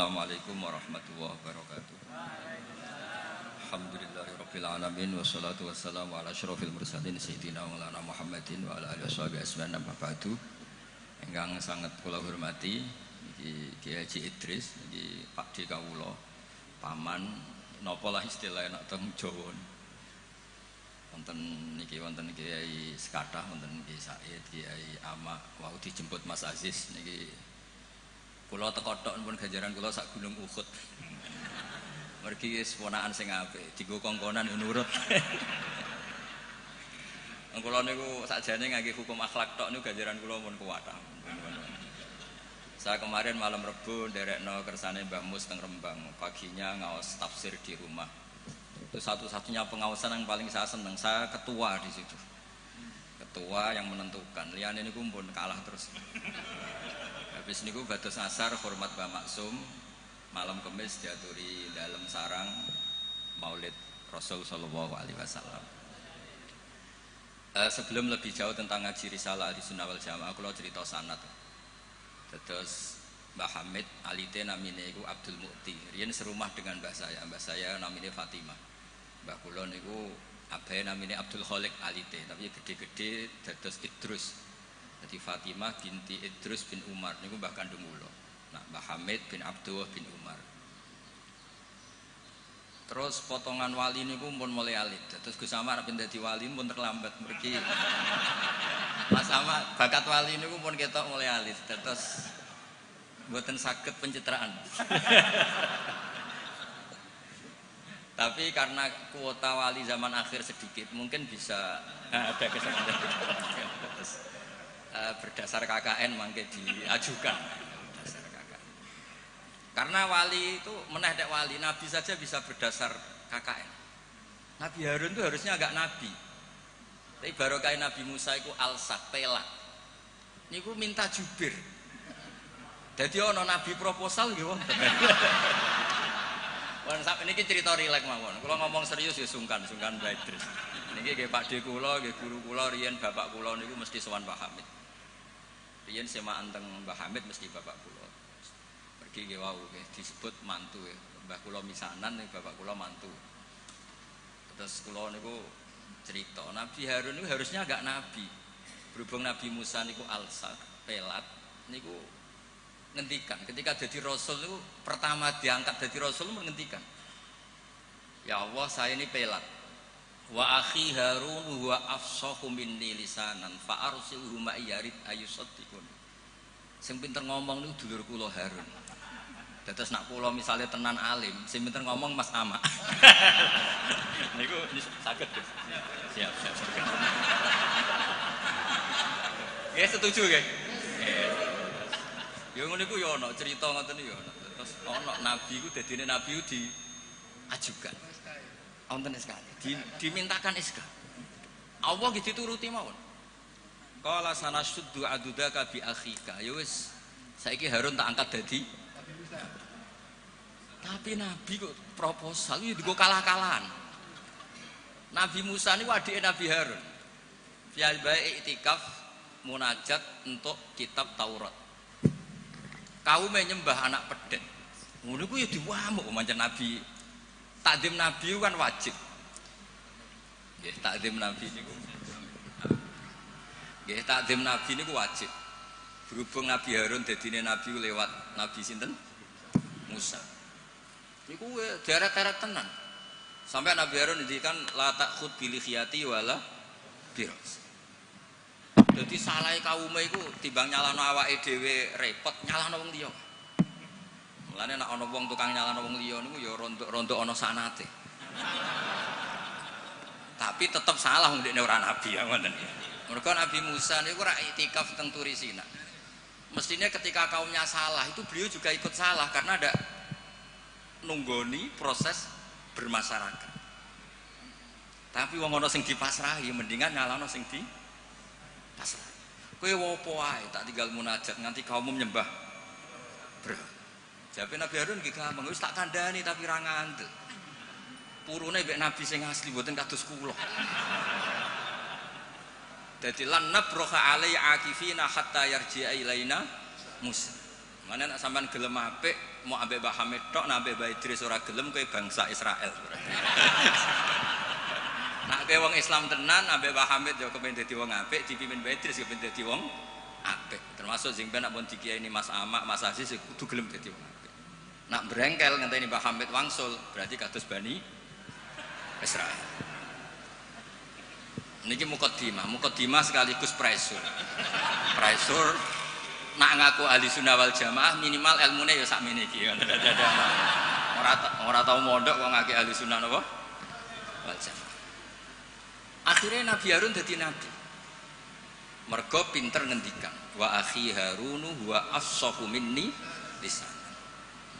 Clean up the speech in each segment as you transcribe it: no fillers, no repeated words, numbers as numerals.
Assalamualaikum warahmatullahi wabarakatuh. Alhamdulillahirabbil alamin wassalatu wassalamu ala asyrofil mursalin sayyidina Maulana Muhammadin wa ala alihi washabihi ajmain amma ba'du. Ingkang sangat kula hormati iki Kiai Haji Idris iki Pakde kawula paman napa lah istilah nek teng Jawa. Wonten niki wonten Kiai Sekathah wonten Kiai Said, Kiai Ama wau dijemput Mas Aziz niki kula teko tok pun ganjaran kula sak gunung Uhud. Mergi wis ponakan sing apik, dienggo kongkonan yo nurut. Kula niku sakjane ngangge hukum akhlak tok niku ganjaran kula pun kuwat. Saya kemarin malam Rebo nderekno kersane Mbah Mus teng Rembang, paginya ngaos tafsir di rumah. Itu satu-satunya pengawasan yang paling saya seneng, saya ketua di situ. Ketua yang menentukan, liyane niku pun kalah terus. Habis niku bados asar hormat Mbah Maksum, malam Kamis diaturi dalam sarang Maulid Rasul sallallahu alaihi wasallam. Sebelum lebih jauh tentang ngaji risalah di Sunnah wal Jamaah, kula cerita sanad. Terus Mbah Hamid alite namine iku Abdul Mukti. Riyen serumah dengan mbah saya namine Fatimah. Mbah kula niku abahe namine Abdul Khaliq alite, tapi gede-gede dados Idrus. Jadi Fatimah binti Idrus bin Umar niku mbah kandung kula. Nah, Mbah Hamid bin Abdullah bin Umar. Terus potongan wali niku pun mulai alit. Terus Gus Samar nek dadi wali pun terlambat mergi. Mas Ahmad bakat wali niku pun ketok mulai alit. Terus mboten saged pencitraan. Tapi karena kuota wali zaman akhir sedikit, mungkin bisa ada kesempatan. Berdasar KKN mangke diajukan. Berdasar KKN. Karena wali itu meneh wali, nabi saja bisa berdasar KKN. Nabi Harun itu harusnya agak nabi. Tapi barokah Nabi Musa itu alsak pelak. Niku minta jubir. Jadi ono nabi proposal nggih wonten. Wong sak niki cerita rileks mawon. Kula ngomong serius ya sungkan Mbah Idris. Niki nggih Pakde kula, nggih guru kula riyen bapak kula niku mesti sowan Mbah Hamid. Riyen semaan teng Mbah Hamid mesti bapak kula. Pergi nggih wau nggih disebut mantu ya. Mbah kula misanan nih bapak kula mantu. Terus kula niku cerita Nabi Harun niku harusnya agak nabi. Berhubung Nabi Musa niku alsak, pelat niku ngendikan ketika jadi rasul itu pertama diangkat jadi rasul menghentikan. Ya Allah, saya ini pelat. Wa akhi Harun huwa afsahu minni lisanan fa arsilhu ma yarid ayusaddiqun. Sing pinter ngomong niku dulur kula Harun. Dados nak kula misale tenan alim, sing pinter ngomong Mas Ama. Niku saged. Siap. Nggih setuju nggih. Ya ngono iku ya ana cerita ngoten iki ya ana. Terus ana nabi iku dadine nabi diajukan. Wonten SK. Dimintakan SK. Allah gitu dituruti mawon. Qala sanasuddu adudaka bi akhika. Ya wis saiki Harun tak angkat dadi. Tapi nabi kok proposal iki digo kalah-kalahan. Nabi Musa niku adike Nabi Harun. Fial bae iktikaf munajat untuk kitab Taurat. Kaum menyembah anak pedet. Ngono ku ya diwamuk pancen nabi. Takdim nabi kan wajib. Nggih, takdim nabi niku. Nggih, takdim nabi niku wajib. Berhubung Nabi Harun dadine nabi lewat Nabi sinten? Musa. Niku deret-deret tenan. Sampai Nabi Harun ngendikan la takhud bil khiyati wala biras. Jadi salahe kaume iku timbang nyalano awake dhewe repot, nyalano wong liya. Mulane nek ana wong tukang nyalano wong liya niku ya rontok ana sanate. Tapi tetep salah wong dekne ora nabi ya ngoten. Mergo Nabi Musa niku ora iktikaf teng Turi Sina. Mestinya ketika kaumnya salah itu beliau juga ikut salah karena ada nunggoni proses bermasyarakat. Tapi wong ana sing dipasrahi mendingan nyalano sing di pasrah. Kowe wopo wae tak tinggal munajat nganti kaum menyembah. Bro. Jawabe Nabi Harun nggih gampang wis tak kandhani tapi ra ngandel. Purune mek nabi sing asli mboten kados kula. Dadi lan nabroha alai akifina hatta yarji'a ilaina Musa. Mana nak sampean gelem apik mau ambek Mbah Hamid tok, nak ambek Mbah Idris ora gelem kowe bangsa Israel. Nak kowe wong Islam tenan ambek Mbah Hamid yo kepen dadi wong apik, dipimpin Mbah Idris kepen dadi wong apik. Termasuk sing ben nak pun dikiyaini Mas Amak, Mas Aziz kudu gelem dadi wong apik. Nak brengkel ngenteni Mbah Hamid wangsul, berarti kados Bani Israel. Niki mukadimah sekaligus pressure. Pressure nak ngaku ahli sunnah wal jamaah minimal ilmune ya sakmene iki. Ora tau mondok kok ngake ahli sunnah napa? Wal jamaah. Akhirnya Nabi Harun dadi nabi. Mergo pinter ngendikan, wa akhi Harunu huwa afsahu minni lisan.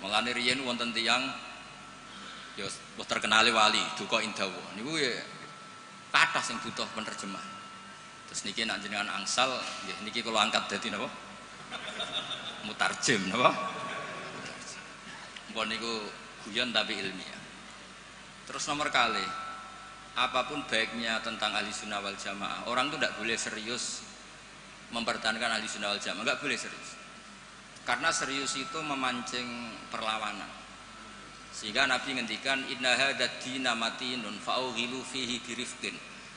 Mulane riyen wonten tiyang ya terkenale wali duka indawa. Niku ya kathah sing butuh penerjemah. Terus niki nek jenengan angsal nggih niki kula angkat dadi napa? Mutarjem napa? Mpun niku guyon tapi ilmiah. Terus nomor kali, apapun baiknya tentang ahli sunnah wal jamaah, orang itu tidak boleh serius mempertahankan ahli sunnah wal jamaah, nggak boleh serius. Karena serius itu memancing perlawanan. Sehingga Nabi ngendikan inna hadzal dina matinun fa'ughilu fihi birifqin.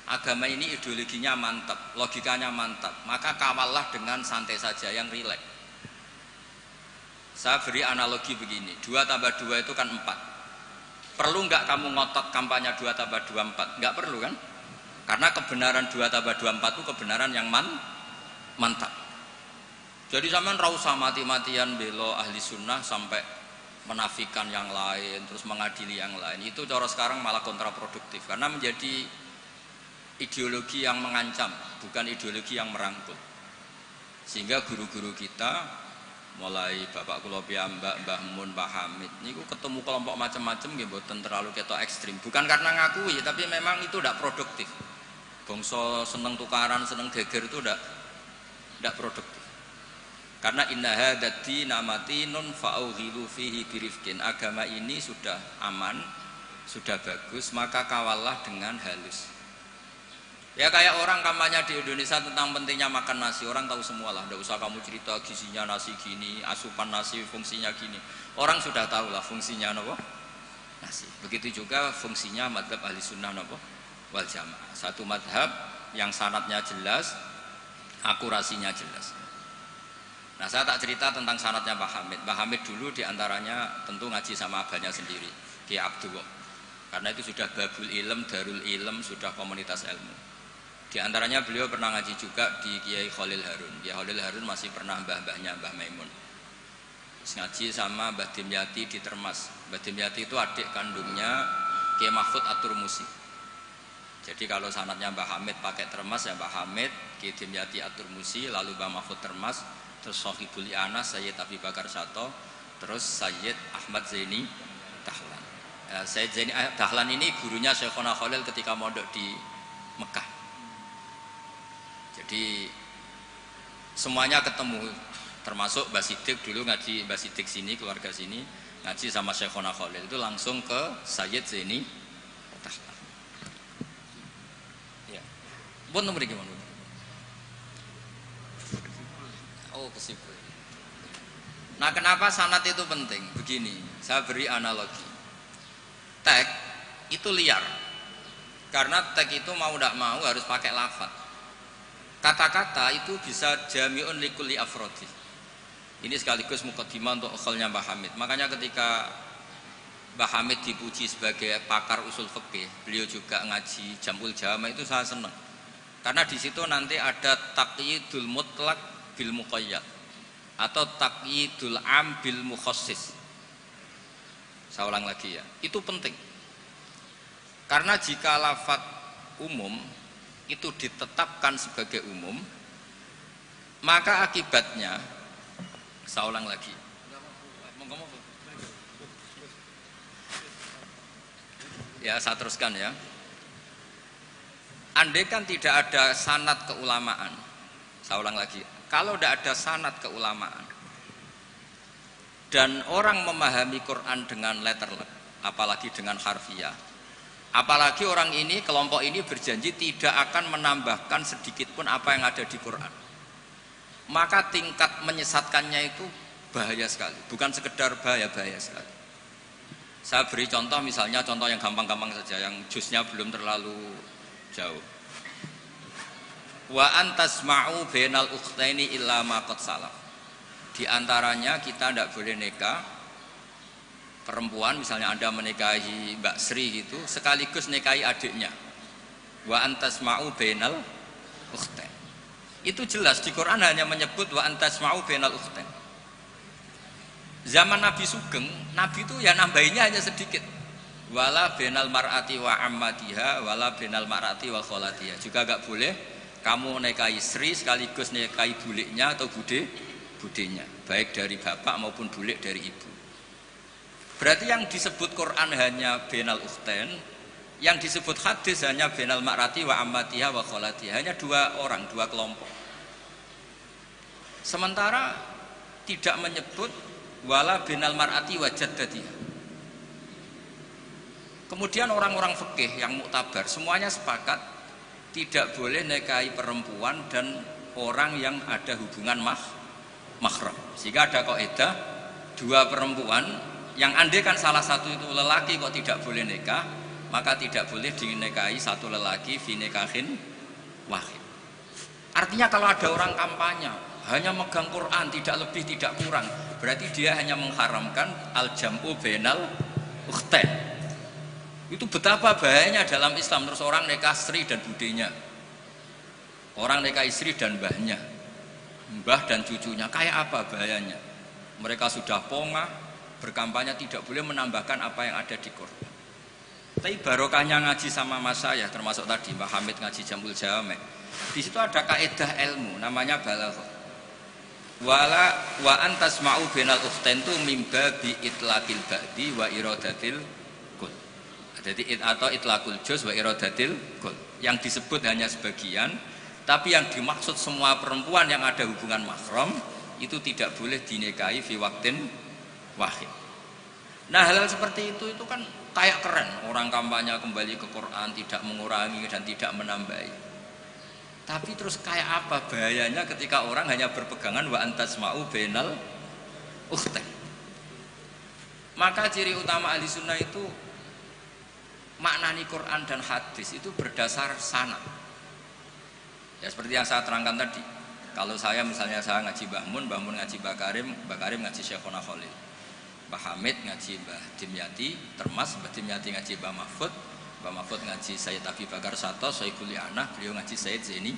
Agama ini ideologinya mantap, logikanya mantap, maka kawallah dengan santai saja, yang rileks. Saya beri analogi begini, 2 tambah 2 itu kan 4. Perlu nggak kamu ngotot kampanye 2 tambah 2 4? Nggak perlu kan? Karena kebenaran 2 tambah 2 4 itu kebenaran yang mantap. Jadi sampean ra usah mati-matian belo ahli sunnah sampai menafikan yang lain, terus mengadili yang lain. Itu cara sekarang malah kontraproduktif, karena menjadi ideologi yang mengancam, bukan ideologi yang merangkul. Sehingga guru-guru kita, mulai Bapak kula piyambak, Mbah Mun, Mbah Hamid, niku ketemu kelompok macam-macam nggih mboten terlalu ketok ekstrim. Bukan karena ngakui, tapi memang itu tidak produktif. Bangsa seneng tukaran, seneng geger itu tidak produktif. Karena inna hadzal dina matinun fa'ughilu fihi birifqin. Agama ini sudah aman, sudah bagus, maka kawallah dengan halus. Ya kayak orang kampanye di Indonesia tentang pentingnya makan nasi, orang tahu semua lah, tidak usah kamu cerita gizinya nasi gini, asupan nasi fungsinya gini. Orang sudah tahu lah fungsinya apa? Nasi. Begitu juga fungsinya madhab ahli sunnah apa? Wal jamaah. Satu madhab yang sanadnya jelas, akurasinya jelas. Nah saya tak cerita tentang sanadnya Mbah Hamid. Mbah Hamid dulu diantaranya tentu ngaji sama abahnya sendiri, Kiai Abdullah. Karena itu sudah babul ilm, darul ilm, sudah komunitas ilmu. Di antaranya beliau pernah ngaji juga di Kiai Khalil Harun. Kiai Khalil Harun masih pernah mbah-mbahnya Mbah Maimun. Ngaji sama Mbah Dimyati di Termas. Mbah Dimyati itu adik kandungnya Kiai Mahfud At-Turmusi. Jadi kalau sanadnya Mbah Hamid pakai Termas ya Mbah Hamid, Kiai Dimyati At-Turmusi, lalu Mbah Mahfud Termas, terus Sohibul I'anas Sayyid Abi Bakar Sato, terus Sayyid Ahmad Zaini Dahlan. Sayyid Zaini Dahlan ini gurunya Syekhona Khalil ketika mondok di Mekah. Jadi semuanya ketemu, termasuk Mbah Siddiq dulu ngaji, Mbah Siddiq sini, keluarga sini ngaji sama Syekhona Khalil, itu langsung ke Sayyid Zaini Dahlan. Ya. Pun nomor gimana? Oh, kesibuk. Nah, kenapa sanad itu penting? Begini, saya beri analogi. Tag itu liar. Karena tag itu mau tidak mau harus pakai lafaz. Kata-kata itu bisa jami'un likulli afrodi. Ini sekaligus mukadimah untuk akhlnya Mbah Hamid. Makanya ketika Mbah Hamid dipuji sebagai pakar usul fikih, beliau juga ngaji Jamul Jama, itu saya senang. Karena di situ nanti ada taqyidul mutlak bil muqayyad atau taqyidul am bil mukhassis. Saya ulang lagi ya. Itu penting. Karena jika lafaz umum itu ditetapkan sebagai umum, maka akibatnya, saya ulang lagi, ya saya teruskan ya. Andai kan tidak ada sanad keulamaan, saya ulang lagi, kalau tidak ada sanad keulamaan dan orang memahami Quran dengan letterlet, apalagi dengan harfiah, apalagi orang ini, kelompok ini berjanji tidak akan menambahkan sedikit pun apa yang ada di Quran, maka tingkat menyesatkannya itu bahaya sekali. Bukan sekedar bahaya, bahaya sekali. Saya beri contoh, misalnya contoh yang gampang-gampang saja, yang jusnya belum terlalu jauh. Wa antasma'u bainal ukhtaini illa ma qad salaf. Di antaranya kita tidak boleh nikah perempuan, misalnya Anda menikahi Mbak Sri gitu, sekaligus nikahi adiknya. Wa antasma'u bainal ukhtain. Itu jelas di Quran hanya menyebut wa antasma'u bainal ukhtain. Zaman Nabi Sugeng, Nabi itu ya nambahinnya hanya sedikit. Wala bainal mar'ati wa ammatiha wala bainal mar'ati wa kholatiha. Juga enggak boleh kamu nikahi Sri sekaligus nikahi buliknya atau budenya, baik dari bapak maupun bulik dari ibu. Berarti yang disebut Quran hanya bainal ukhtain, yang disebut hadis hanya bainal mar'ati wa ammatiha wa kholatiha, hanya dua orang, dua kelompok. Sementara tidak menyebut wala bainal mar'ati wa jaddatiha. Kemudian orang-orang fikih yang muktabar semuanya sepakat tidak boleh nikahi perempuan dan orang yang ada hubungan mahram. Sehingga ada kaidah dua perempuan yang andai kan salah satu itu lelaki kok tidak boleh nikah, maka tidak boleh dinikahi satu lelaki fi nikahin wahid. Artinya kalau ada orang kampanye hanya megang Quran tidak lebih tidak kurang, berarti dia hanya mengharamkan al-jam'u bainal ukhtain. Itu betapa bahayanya dalam Islam. Terus orang nikah Sri dan budenya, orang nikah istri dan mbahnya, mbah dan cucunya, kayak apa bahayanya? Mereka sudah pongah berkampanye tidak boleh menambahkan apa yang ada di Quran. Tapi barokahnya ngaji sama mas saya, termasuk tadi Mbak Hamid ngaji Jamul Jawame, di situ ada kaidah ilmu namanya balaghah. Wala wa antasma'u bainal ukhtain tu mimba bi itlaqil ba'di wa iradatil kul. Jadi atau itlaqul juz wa iradatil kul. Yang disebut hanya sebagian, tapi yang dimaksud semua perempuan yang ada hubungan mahram itu tidak boleh dinikahi fi waqtin wahid. Nah, hal-hal seperti itu kan kayak keren. Orang kampanye kembali ke Quran, tidak mengurangi dan tidak menambahi. Tapi terus kayak apa bahayanya ketika orang hanya berpegangan wa antasma'u bainal ukhtain. Maka ciri utama ahli sunnah itu maknani Quran dan hadis itu berdasar sanad. Ya seperti yang saya terangkan tadi. Kalau saya misalnya saya ngaji Mbah Mun ngaji Mbah Karim ngaji Syekhona Khalil, Mbah Hamid ngaji Mbah Dimyati Termas, Mbah Dimyati ngaji Mbah Mahfud ngaji Sayyid Abi Bakar Sato, Syaikul Li'anah, beliau ngaji Sayyid Zaini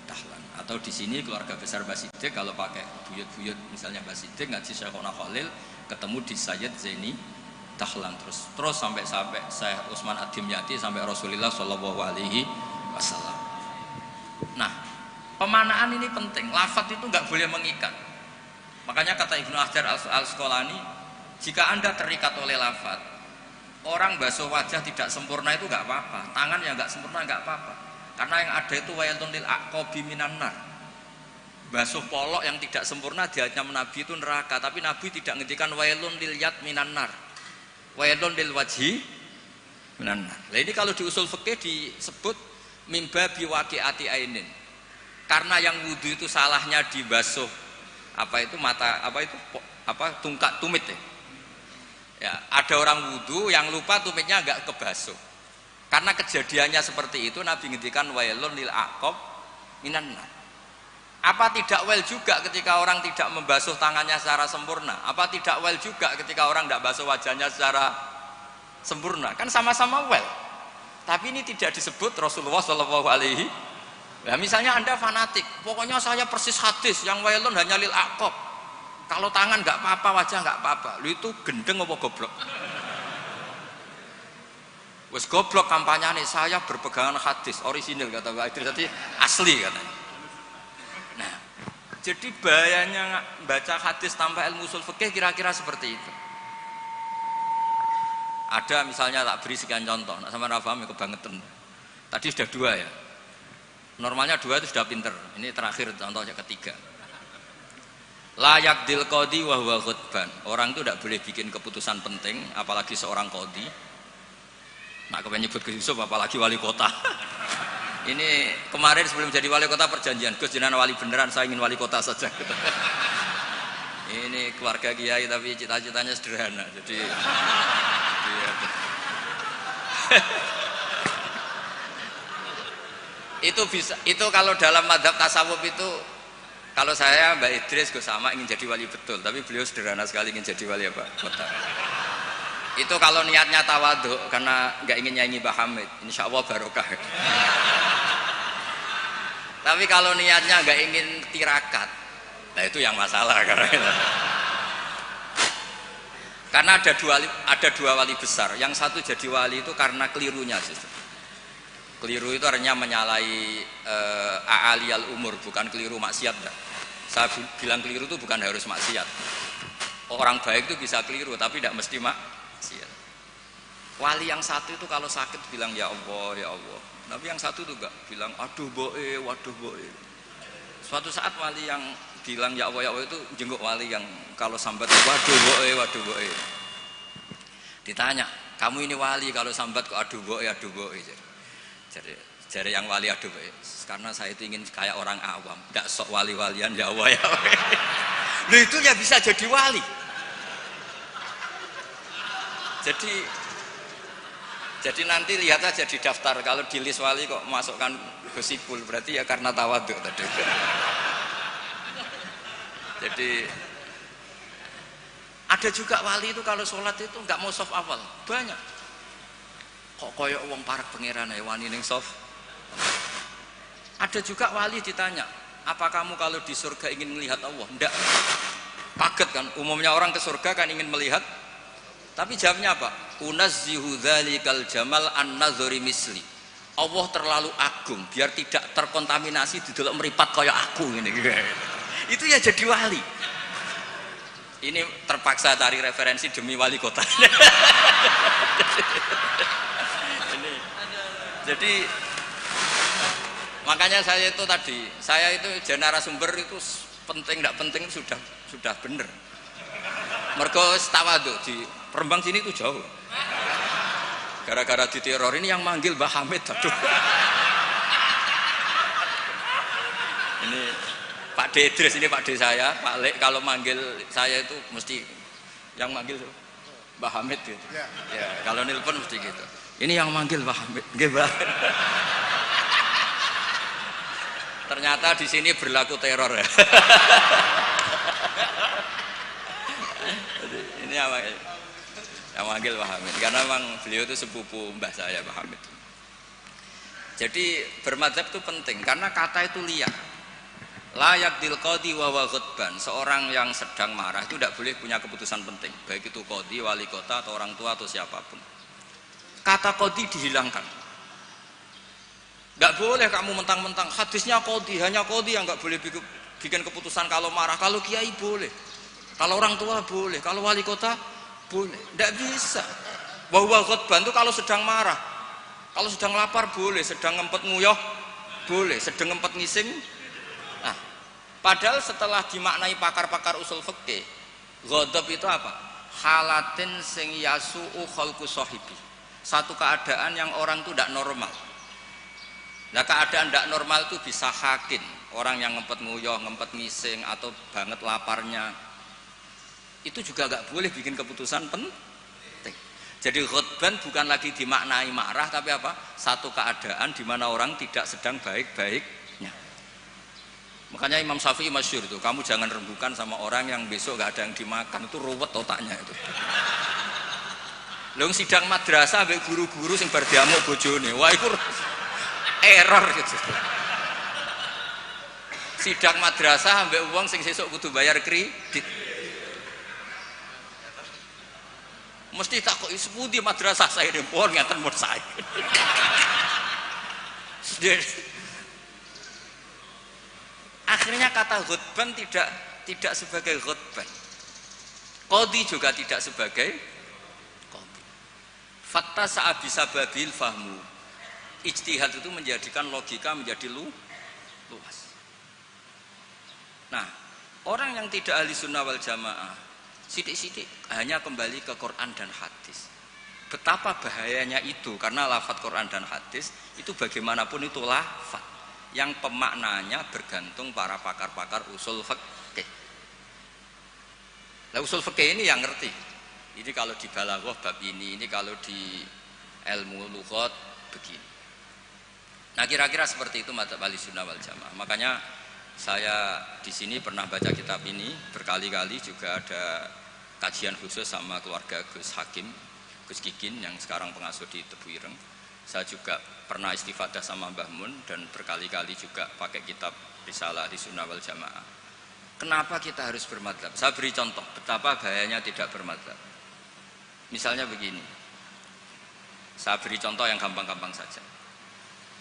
Dahlan. Atau di sini keluarga besar Mbah Siddiq, kalau pakai buyut-buyut misalnya Mbah Siddiq ngaji Syekhona Khalil, ketemu di Sayyid Zaini Dahlan terus sampai Syekh Utsman Ad-Dimyati sampai Rasulullah Shallallahu Alaihi Wasallam. Nah, pemanaan ini penting. Lafadz itu nggak boleh mengikat. Makanya kata Ibnu Hajar Al-Asqalani, jika Anda terikat oleh lafadz, orang basuh wajah tidak sempurna itu nggak apa-apa, tangan yang nggak sempurna nggak apa-apa, karena yang ada itu wailun lil aqabi minan nar. Basuh polok yang tidak sempurna di hadits Nabi itu neraka, tapi Nabi tidak ngendikan wailun lil yad minan nar, wailun lil wajhi minan nar. Nah, ini kalau di usul fikih disebut mimba biwaqiati ainin, karena yang wudu itu salahnya dibasuh tungkat tumit ya. Ya, ada orang wudu yang lupa tumitnya enggak kebasuh. Karena kejadiannya seperti itu Nabi ngendikan wailun lil aqab minan nar. Apa tidak well juga ketika orang tidak membasuh tangannya secara sempurna? Apa tidak well juga ketika orang tidak basuh wajahnya secara sempurna? Kan sama-sama well. Tapi ini tidak disebut Rasulullah Shallallahu Alaihi. Nah, misalnya Anda fanatik, pokoknya saya persis hadis yang wailun hanya lil aqab. Kalau tangan nggak apa-apa, wajah nggak apa-apa. Lu itu gendeng apa goblok? Wes goblok kampanyane, saya berpegangan hadis orisinil kata Pak Idris, tadi asli katanya. Nah, jadi bahayanya baca hadis tanpa ilmu usul fikih kira-kira seperti itu. Ada misalnya tak beri sekian contoh, nak sama Rafaham kebangetan. Tadi sudah dua ya. Normalnya dua itu sudah pinter. Ini terakhir contohnya ketiga. Layak dil qadi wa huwa khutban. Orang itu tidak boleh bikin keputusan penting, apalagi seorang qadi. Nak kepengen nyebut ke Yusuf, apalagi wali kota. Ini kemarin sebelum jadi wali kota perjanjian, Gus jenengan wali beneran, saya ingin wali kota saja. Ini keluarga kiai tapi cita-citanya sederhana. Jadi itu bisa, itu kalau dalam madhab tasawuf itu, kalau saya Mbak Idris Gus sama ingin jadi wali betul, tapi beliau sederhana sekali ingin jadi wali apa? Kota. Itu kalau niatnya tawadhu karena nggak ingin nyanyi Mbah Hamid, insya Allah barokah. Tapi kalau niatnya nggak ingin tirakat, nah itu yang masalah karena ada dua wali besar. Yang satu jadi wali itu karena kelirunya sih. Keliru itu artinya menyalahi a'aliyal umur, bukan keliru maksiat. Saya bilang keliru itu bukan harus maksiat. Orang baik itu bisa keliru tapi tidak mesti maksiat. Wali yang satu itu kalau sakit bilang ya Allah ya Allah, tapi yang satu itu enggak, bilang aduh boe, waduh boe. Suatu saat wali yang bilang ya Allah itu jenguk wali yang kalau sambat waduh boe, waduh boe. Ditanya, kamu ini wali kalau sambat kok aduh boe, aduh boe. Jadi yang wali aduh boe, karena saya itu ingin kayak orang awam, tidak sok wali-walian ya Allah ya Allah. Loh itu ya bisa jadi wali. Jadi nanti lihat aja di daftar, kalau di list wali kok masukkan Gusipul, berarti ya karena tawadhu tadi. Jadi ada juga wali itu kalau sholat itu nggak mau soft awal, banyak. Kok koyok wong parak pangeran ya wani ning soft. Ada juga wali ditanya, apa kamu kalau di surga ingin melihat Allah? Enggak. Kaget kan, umumnya orang ke surga kan ingin melihat. Tapi jawabnya apa? Unazzihu dzalikal jamal an-nazari misli. Allah terlalu agung biar tidak terkontaminasi didelok meripat kayak aku ini. Itu ya jadi wali. Ini terpaksa cari referensi demi wali kota. Jadi makanya saya itu tadi, saya itu jadi narasumber itu penting tidak penting sudah bener. Mergo tawadhu di Rembang sini itu jauh. Gara-gara diteror ini yang manggil Mbah Hamid. Aduh. Ini Pak D Idris, ini Pak D saya, Pak Lek kalau manggil saya itu mesti yang manggil Mbah Hamid gitu. Ya, kalau nelpon mesti gitu. Ini yang manggil Mbah Hamid. Nggih, Mbah. Ternyata di sini berlaku teror ya. Ini apa? Yang manggil Mbah Hamid karena memang beliau itu sepupu mbah saya Mbah Hamid. Jadi bermadzhab itu penting karena kata itu liar. Layak dil qadi wa ghadban. Seorang yang sedang marah itu tidak boleh punya keputusan penting, baik itu qadi, wali kota atau orang tua atau siapapun. Kata qadi dihilangkan. Enggak boleh kamu mentang-mentang hadisnya qadi, hanya qadi yang enggak boleh bikin keputusan kalau marah. Kalau kiai boleh. Kalau orang tua boleh, kalau wali kota boleh. Tidak bisa. Bahwa khutbah itu kalau sedang marah, kalau sedang lapar boleh, sedang ngempet nguyah boleh, sedang ngempet ngising. Nah, padahal setelah dimaknai pakar-pakar usul fikih, ghadab itu apa? Halatin sing yasu'u khalqu sahibi. Satu keadaan yang orang itu tidak normal. Nah, keadaan tidak normal itu bisa hakin, orang yang ngempet nguyah, ngempet ngising atau banget laparnya. Itu juga nggak boleh bikin keputusan penting. Jadi khutban bukan lagi dimaknai marah, tapi apa? Satu keadaan di mana orang tidak sedang baik-baiknya. Makanya Imam Syafi'i masyhur itu, kamu jangan rembukan sama orang yang besok nggak ada yang dimakan, itu ruwet otaknya itu. Lung sidang madrasah ambek guru-guru sing bar diamuk bojone, wah itu error gitu. Sidang madrasah ambek uang sing sesuk kudu bayar kredit. Mesti tak kok sepundi madrasah saya ini pun ngeten mun saya. Akhirnya kata khutban tidak sebagai khutban. Qadhi juga tidak sebagai qadhi. Fatta sa'abisa babil fahmu. Ijtihad itu menjadikan logika menjadi luas. Nah, orang yang tidak ahli sunnah wal jamaah sidik-sidik hanya kembali ke Quran dan hadis. Betapa bahayanya itu, karena lafadz Quran dan hadis itu bagaimanapun itu lafadz yang pemaknanya bergantung para pakar-pakar usul fikih. Lah usul fikih ini yang ngerti. Ini kalau di balaghah bab ini kalau di ilmu lughat begini. Nah kira-kira seperti itu madzhab Ahlussunnah wal Jamaah. Makanya saya di sini pernah baca kitab ini berkali-kali, juga ada kajian khusus sama keluarga Gus Hakim, Gus Kikin yang sekarang pengasuh di Tebu Ireng. Saya juga pernah istifadah sama Mbah Mun dan berkali-kali juga pakai kitab Risalah Ahlussunnah wal Jamaah. Kenapa kita harus bermadzhab? Saya beri contoh betapa bahayanya tidak bermadzhab. Misalnya begini, saya beri contoh yang gampang-gampang saja.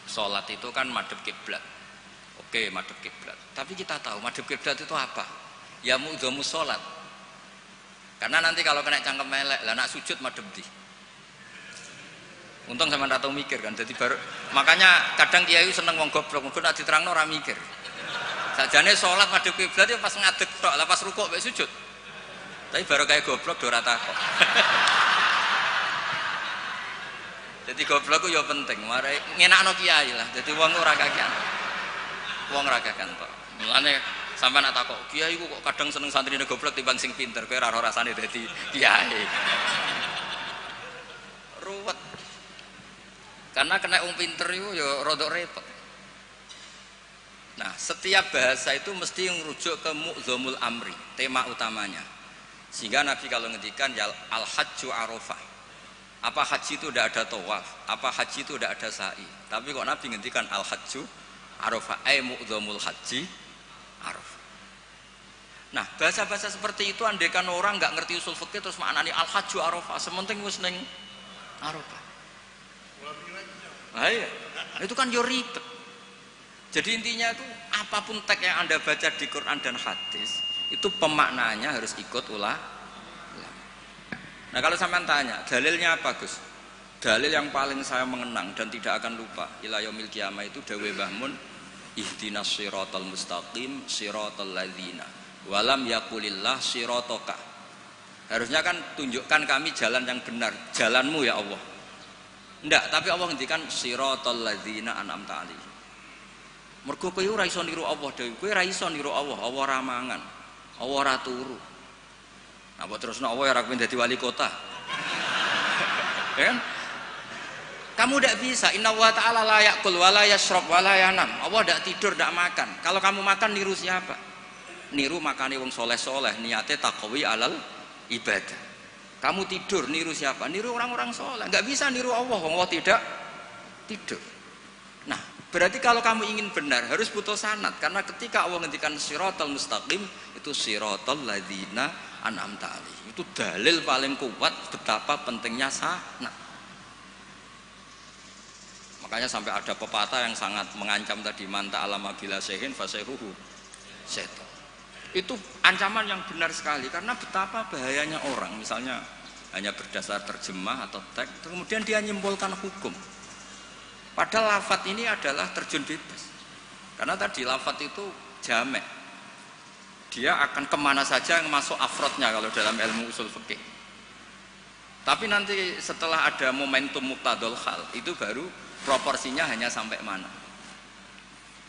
Sholat itu kan madhep kiblat. Oke, madhep kiblat. Tapi kita tahu madhep kiblat itu apa? Ya mu'dhamu sholat. Karena nanti kalau kena cangkem melek, lah nak sujud madhep di. Untung sama tahu mikir kan. Jadi baru, makanya kadang kiai seneng wong goblok, mungkin nak diterangno ora mikir. Sajane sholat madhep kiblat itu pas ngadeg tok, lah pas rukuk mek sujud. Tapi baru kayak goblok do ora takok. Jadi goblok itu ya penting, mari ngenakno kiai lah. Jadi wong ora kakean. Wong ora kakean tok. Mulane sampean nak takok, kiai ku kok kadang seneng santrine goblok timbang sing pinter, kowe ora rasane dadi kiai. Ruwet. Karena kena wong pinter itu ya rada repot. Nah, setiap bahasa itu mesti merujuk ke mu'dhamul amri, tema utamanya. Sehingga Nabi kalau ngendikan ya al-hajju arafah. Apa haji itu tidak ada tawaf, apa haji itu tidak ada sa'i. Tapi kok Nabi ngendikan al-hajju arafah, ay mu'dhamul haji arafah. Nah, bahasa-bahasa seperti itu andaikan orang nggak ngerti usul fikih terus maknanya al-hajju arafah, sementing wis ning arafah. Nah, iya. Itu kan yo ribet. Jadi intinya itu apapun teks yang Anda baca di Quran dan hadis itu pemaknaannya harus ikut ulama. Nah kalau sampean tanya dalilnya apa Gus? Dalil yang paling saya mengenang dan tidak akan lupa ila yaumil qiyamah itu dawuh Mbah Mun, ihdinas siratal mustaqim siratal ladzina walam yaqulillah sirataka. Harusnya kan tunjukkan kami jalan yang benar, jalanmu ya Allah. Enggak, tapi Allah ngendikan siratal ladzina an'amta alaihim. Mergo kowe ora iso niru Allah dhewe, kowe ora iso niru Allah, Allah ora mangan, Allah ora turu. Nah, mbok terusno Allah ora pengen dadi wali kota. Ya kan? Kamu tidak bisa, inna wa ta'ala la ya'kul wa la yashrab wa la yanam. Allah tidak tidur, tidak makan. Kalau kamu makan niru siapa? Niru makane wong soleh-soleh, niate taqwi alal ibadah. Kamu tidur niru siapa? Niru orang-orang soleh. Enggak bisa niru Allah, Allah tidak tidur. Nah, berarti kalau kamu ingin benar harus butuh sanad, karena ketika Allah ngendikan siratal mustaqim itu siratal ladzina an'amta alaihim. Itu dalil paling kuat betapa pentingnya sanad. Makanya sampai ada pepatah yang sangat mengancam tadi, manta alama bila sehin fasehuhu setan. Itu ancaman yang benar sekali, karena betapa bahayanya orang misalnya hanya berdasar terjemah atau teks kemudian dia nyimpulkan hukum. Padahal lafadz ini adalah terjun bebas. Karena tadi lafadz itu jamek. Dia akan kemana saja yang masuk afrodnya kalau dalam ilmu usul fikih. Tapi nanti setelah ada momentum muqtadul hal, itu baru proporsinya hanya sampai mana.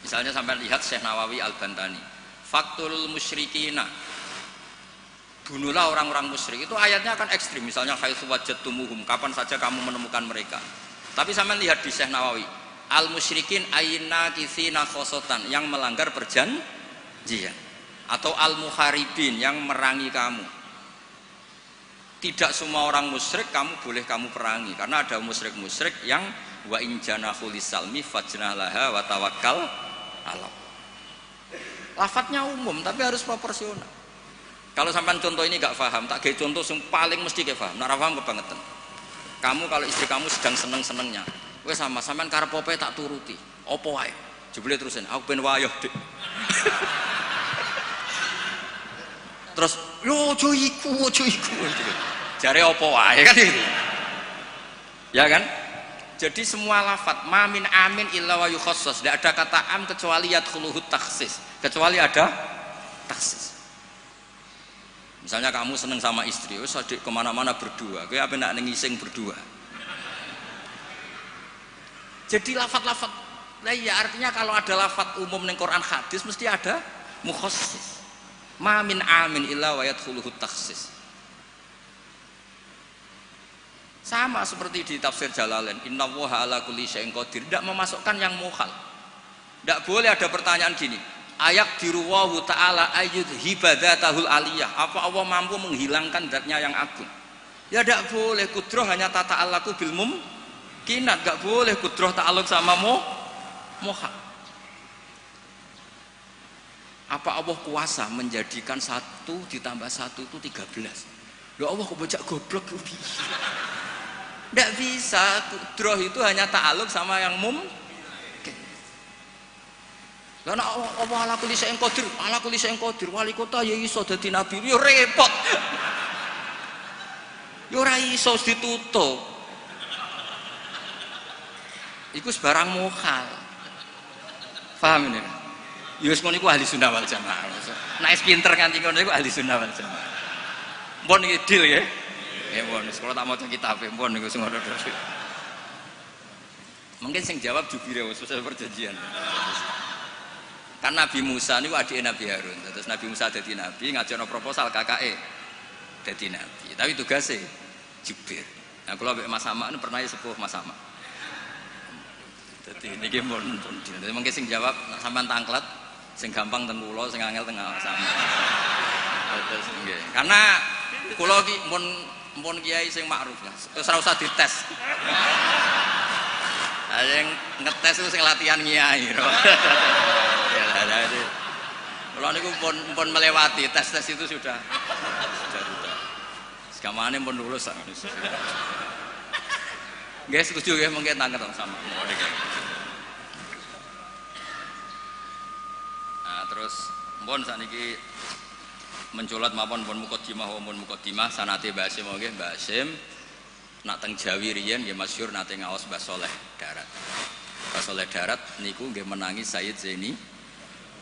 Misalnya sampai lihat Syekh Nawawi Al-Bantani, faktul musyrikina, bunuhlah orang-orang musyrik. Itu ayatnya akan ekstrim. Misalnya haitsu wajadtumuhum, kapan saja kamu menemukan mereka. Tapi sampai lihat di Syekh Nawawi, al-musyrikin ayna kitsina khosotan, yang melanggar perjanjian, atau al-muharibin, yang merangi kamu. Tidak semua orang musyrik boleh kamu perangi, karena ada musyrik-musyrik yang wa in janahu lisalmi fajnalaha wa tawakkal Allah. Lafadznya umum tapi harus proporsional. Kalau sampai contoh ini gak paham, tak kayak contoh yang paling mesti kayak paham. Nara paham kebangetan. Kamu kalau istri kamu sedang seneng-senengnya, gue sampean karep opo tak turuti. Opo wae? Jebule terusin, aku ben wayoh, Dik. Terus, yo ojo iku. Jare opo wae kan gitu. Ya kan? Jadi semua lafadz mamin amin illa wa yukhassas, tidak ada kata am kecuali yadkhuluhu takhsis, kecuali ada takhsis. Misalnya kamu seneng sama istri, wis adik kemana-mana berdua, kowe apa nak ngising berdua. Jadi lafadz-lafadz, nah ya artinya kalau ada lafadz umum ning Quran hadis mesti ada mukhassis. Ma min amin illa wa yadkhuluhu takhsis. Sama seperti di tafsir Jalalain, innallaha ala kulli syai'in qadir, tidak memasukkan yang mukhal. Tidak boleh ada pertanyaan gini, ayak diruwahu ta'ala ayyud hibadatahul aliyah, apa Allah mampu menghilangkan zatnya yang agung? Ya tidak boleh. Kudroh hanya tata alaku bil mumkinat, tidak boleh kudroh ta'aluk sama mukhal. Apa Allah kuasa menjadikan 1 ditambah 1 itu 13? Ya Allah kok bocah goblok. Tidak bisa. Kudroh itu hanya ta'aluk sama yang mungkin. Lah nek Allah ala kulli syai'in qadir, ala kulli syai'in qadir, wali kota ya iso dadi nabi, ya repot. Ya ora iso ditutup. Iku sebarang mukhal. Paham ini? Ya wis ngono iku ahli sunnah wal jamaah. Nek pinter nganti ngono iku ahli sunnah wal jamaah. Mpun iki deal ya. Ya mpun, sekolah tak maca kitab mpun niku sing ngono terus. Mungkin sing jawab jubire wis selesai perjanjian. Kan Nabi Musa niku adike Nabi Harun. Terus Nabi Musa dadi nabi, ngajono proposal kakake dadi nabi. Tapi tugasnya Jubir. Nah kalau Mas Sama ini pernah sepuh Mas Sama. Jadi niki mun mungkin sing jawab sampean tangklet, sing gampang teng kula, sing angel teng Mas Sama. Terus nggih. Karena kula ki mun kiai sing makruf lah. Terus ora usah dites. Yang ngetes itu sing latihan kiai. Ya lah. Kula niku pun melewati tes-tes itu sudah. Sekamane pun lulus sak. Nggih setuju nggih mungkin tangket sama. Nah, terus mpun sakniki menculat mawon pun mukadimah mun mukadimah sanate Mbah Hasyim nggih Mbah Hasyim nak teng Jawi riyen nggih masyhur nate ngaos Mbah Saleh Darat. Mbah Saleh Darat niku nggih menangi Sayyid Zaini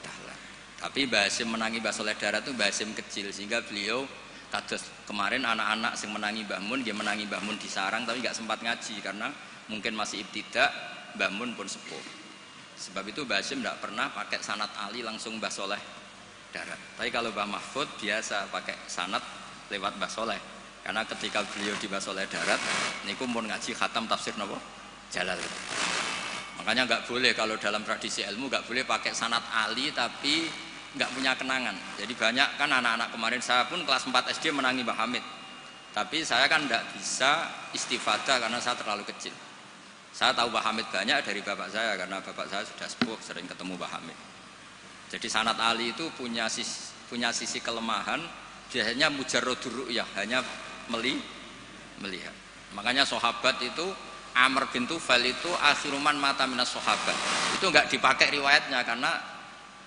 Dahlan. Tapi Mbah Hasyim menangi Mbah Saleh Darat itu Mbah Hasyim kecil sehingga beliau kados kemarin anak-anak sing menangi Mbah Mun nggih menangi Mbah Mun di sarang tapi nggak sempat ngaji karena mungkin masih ibtidak, Mbah Mun pun sepuh. Sebab itu Mbah Hasyim tidak pernah pakai sanad Ali langsung Mbah Saleh Darat. Tapi kalau Mbah Mahfud biasa pakai sanad lewat Mbah Saleh. Karena ketika beliau di Mbah Saleh Darat niku pun ngaji khatam tafsir napa? Jalal. Makanya nggak boleh kalau dalam tradisi ilmu nggak boleh pakai sanad Ali tapi nggak punya kenangan. Jadi banyak kan anak-anak kemarin saya pun kelas 4 SD menangi Mbah Hamid. Tapi saya kan tidak bisa istifadah karena saya terlalu kecil. Saya tahu Mbah Hamid banyak dari bapak saya karena bapak saya sudah sepuh sering ketemu Mbah Hamid. Jadi sanad Ali itu punya sisi kelemahan, biasanya mujarradur ru'yah, hanya melihat. Makanya sahabat itu Amr bin Tufail itu akhiruman mata minas sahabat. Itu enggak dipakai riwayatnya karena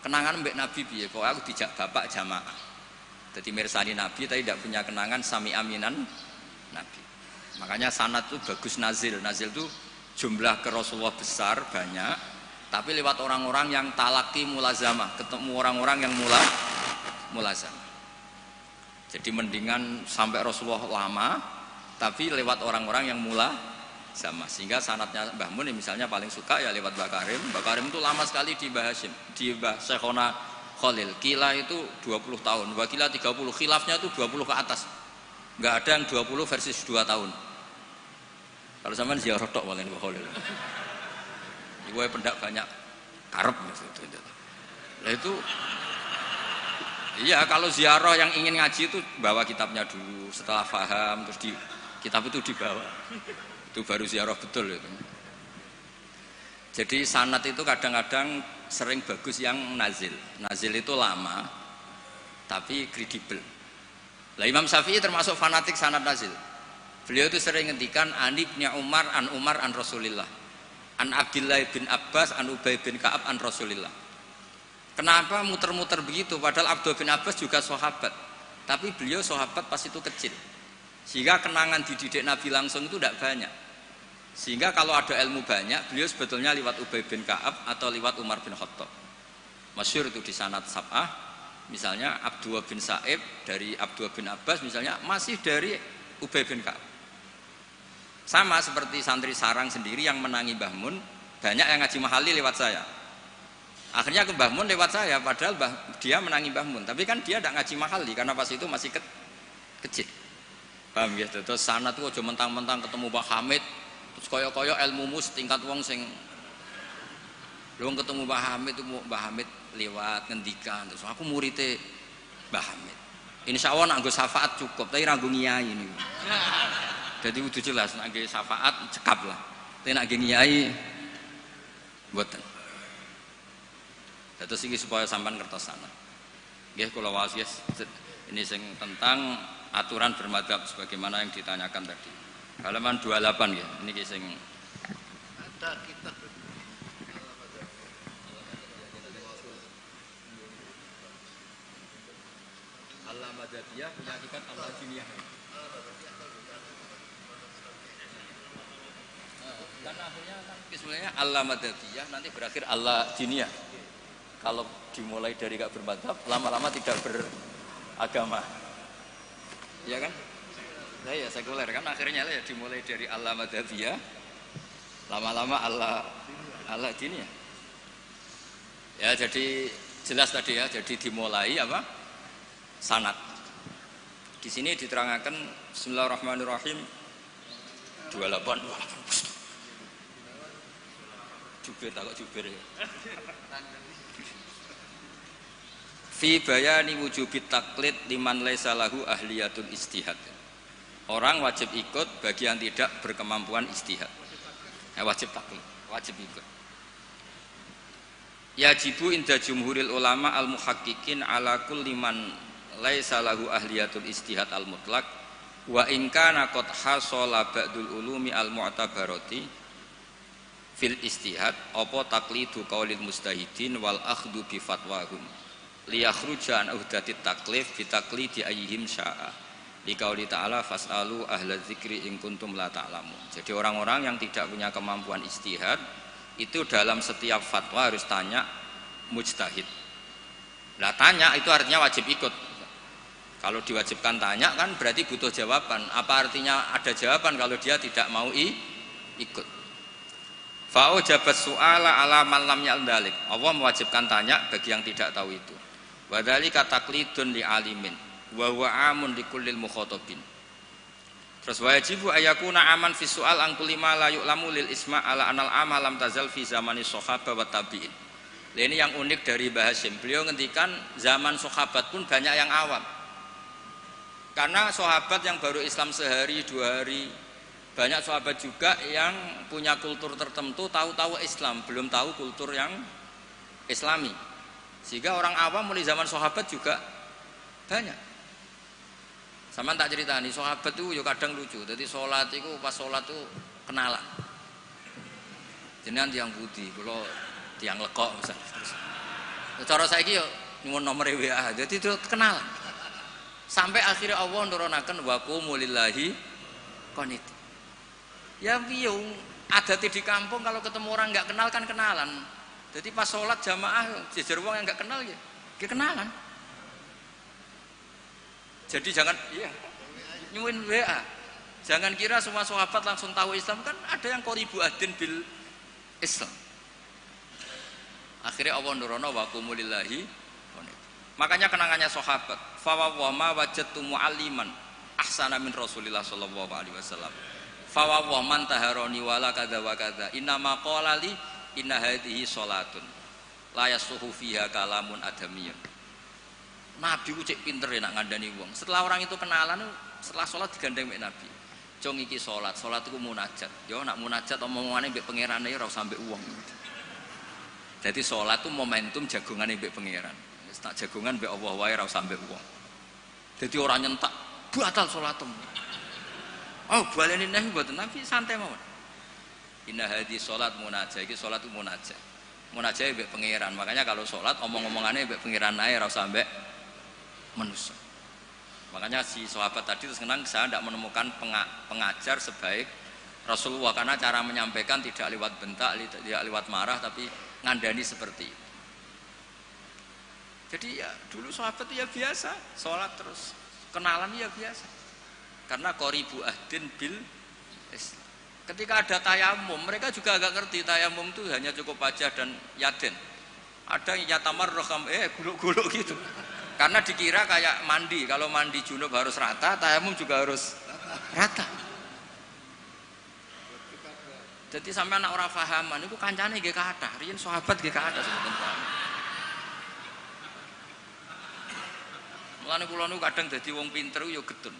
kenangan mbek Nabi piye kok aku dijak bapak jamaah. Jadi mirsani Nabi tapi tidak punya kenangan sami aminan Nabi. Makanya sanad itu bagus nazil. Nazil itu jumlah ke Rasulullah besar banyak, tapi lewat orang-orang yang talaki mulazamah, ketemu orang-orang yang mulazamah. Jadi mendingan sampai Rasulullah lama, tapi lewat orang-orang yang sama sehingga sanatnya Mbah Mun misalnya paling suka ya lewat Mbah Karim. Mbah Karim itu lama sekali di Mbah Hasyim, di Mbah Syekhona Khalil. Kila itu 20 tahun, Mbah Kila 30, khilafnya itu 20 ke atas. Enggak ada yang 20 versus 2 tahun. Kalau sampean ziarah tok walen Mbah Khalil. Iku pendak banyak karep gitu. Lah itu iya kalau ziarah yang ingin ngaji itu bawa kitabnya dulu, setelah paham terus kitab itu dibawa. Itu baru ziarah betul itu. Jadi sanad itu kadang-kadang sering bagus yang nazil. Nazil itu lama tapi kredibel. Lah Imam Syafi'i termasuk fanatik sanad nazil. Beliau itu sering ngendikan an Ibnu Umar an Rasulillah. An Abdullah bin Abbas an Ubay bin Ka'ab an Rasulillah. Kenapa muter-muter begitu padahal Abdullah bin Abbas juga sahabat. Tapi beliau sahabat pas itu kecil. Sehingga kenangan dididik Nabi langsung itu tidak banyak. Sehingga kalau ada ilmu banyak, beliau sebetulnya lewat Ubay bin Ka'ab atau lewat Umar bin Khattab. Masyhur itu di sanad sab'ah, misalnya Abdullah bin Sa'ib dari Abdullah bin Abbas misalnya masih dari Ubay bin Ka'ab. Sama seperti santri sarang sendiri yang menangi Mbah Mun, banyak yang ngaji mahali lewat saya. Akhirnya ke Mbah Mun lewat saya, padahal dia menangi Mbah Mun. Tapi kan dia tidak ngaji mahali karena pas itu masih kecil. Paham ya? Terus sana tuh aja mentang-mentang ketemu Mbah Hamid, terus koyo-koyo ilmumu setingkat wong sing belum ketemu Mbah Hamid itu Mbah Hamid lewat ngendikan terus aku muridnya Mbah Hamid. Insya Allah nak nggo syafaat cukup, tapi ra nggo ngiyai ini. Jadi udah jelas nak nggo syafaat cekap lah. Tapi nak nggo ngiyai mboten. Terus ini supaya sampean kertas sana. Nggih kula wasiat ini sing tentang aturan bermadzhab sebagaimana yang ditanyakan tadi. Halaman 28 ya. Niki sing ada kitab Al-Madzhabiyah punya hakikat Al-Jiniyah. Karena akhirnya kan sebenarnya Al-Madzhabiyah nanti berakhir Al-Jiniyah. Kalau dimulai dari gak bermadzhab, lama-lama tidak beragama. Ya kan? Nah ya sekuler kan akhirnya ya dimulai dari Al-Madzhabiyah, lama-lama Al-Jiniyah. Ya jadi jelas tadi ya, jadi dimulai apa? Sanad. Di sini diterangkan Bismillahirrahmanirrahim 28. Jubir takut jubir ya. Fi bayani wujubit taklid liman laisa lahu ahliyatul istihad. Orang wajib ikut bagi yang tidak berkemampuan istihad. Wajib taklid, wajib ikut. Yajibu inda jumhuril ulama al-muhaqqiqin ala kulli man laisa lahu ahliyatul istihad al-mutlaq wa in kana qad hasala ba'dul ulumi al-mu'tabarati fil istihad apa taqlidu qaulil mustahidin wal akhdhu bi fatwahum liyakhruja an uhdatit taklif bi taqlidi ayyihim syaa liqauli ta'ala fasalu ahla dzikri in kuntum la ta'lamun. Jadi orang-orang yang tidak punya kemampuan istihad itu dalam setiap fatwa harus tanya mujtahid. Lah tanya itu artinya wajib ikut. Kalau diwajibkan tanya kan berarti butuh jawaban. Apa artinya ada jawaban kalau dia tidak mau ikut? Fa'u jabat su'ala ala man lam ya'dalik. Allah mewajibkan tanya bagi yang tidak tahu itu. Wa dzalika taqlidun li alimin wa huwa amun li kullil mukhatabin. Terus wajibu ayakuna aman fi su'al an kulli ma la yu'lamu lil isma' ala anal ama lam tazal fi zamani sahabah wa tabi'in. Ini yang unik dari Mbah Hasyim. Beliau ngendikan zaman sahabat pun banyak yang awam. Karena sahabat yang baru Islam sehari dua hari, banyak sahabat juga yang punya kultur tertentu, tahu-tahu Islam, belum tahu kultur yang Islami. Sehingga orang awam mulai zaman sahabat juga banyak. Sama tak cerita nih, sahabat itu ya kadang lucu. Jadi sholat itu pas sholat itu kenalan. Jenengan tiang putih, kalau tiang lekok misalnya. Cara saiki yo nyuwun nomor WA. Jadi itu kenalan. Sampai akhirnya Allah nurunaken wa qumu lillahi qanit. Ya piye adate di kampung kalau ketemu orang enggak kenal kan kenalan. Jadi pas sholat jamaah jejer wong yang enggak kenal ya kenalan. Jadi jangan nyuwun WA. Jangan kira semua sahabat langsung tahu Islam, kan ada yang qoribu adin bil Islam. Akhirnya Allah nurono wa qumu lillahi. Makanya kenangannya sahabat, fa wa ma wajadtu mualliman ahsana min Rasulillah sallallahu alaihi wasallam. Fa wa man taharani wala kadza wa kadza. Inna ma qala li inna hadhihi salatun la yasuhu fiha kalamun adamiyun. Nabi ku cek pinter ya nak ngandani wong. Setelah orang itu kenalan, setelah sholat digandeng mek Nabi. Jong iki sholat itu munajat. Yo nak munajat omongane mbek pangerane ora usah mbek wong. Jadi sholat itu momentum jagongane mbek pangeran. Wis tak jagongan mbek Allah wae ora usah mbek wong. Jadi orang nyentak batal sholatmu. Oh, baleni neh mboten Nabi santai mawon. Inna hadhi sholat munajat, iki sholat itu munajat. Munajat mbek pangeran. Makanya kalau sholat omong-omongane mbek pangeran ae ora usah mbek manusia. Makanya si sahabat tadi terus kenang, saya tidak menemukan pengajar sebaik Rasulullah karena cara menyampaikan tidak lewat bentak, tidak lewat marah, tapi ngandani seperti itu. Jadi ya dulu sahabat itu ya biasa, sholat terus kenalan ya biasa. Karena qoribu ahdin bil Islam. Ketika ada tayamum, mereka juga agak ngerti tayamum itu hanya cukup wajah dan yaden. Ada yang yatamarraham guluk-guluk gitu. Karena dikira kayak mandi, kalau mandi junub harus rata, tayamum juga harus rata. Jadi sampai anak orang fahaman, itu kancane nggih kathah, riyen sahabat nggih kathah sebetulnya. Mulane kula niku kadang dadi wong pinter yo getun.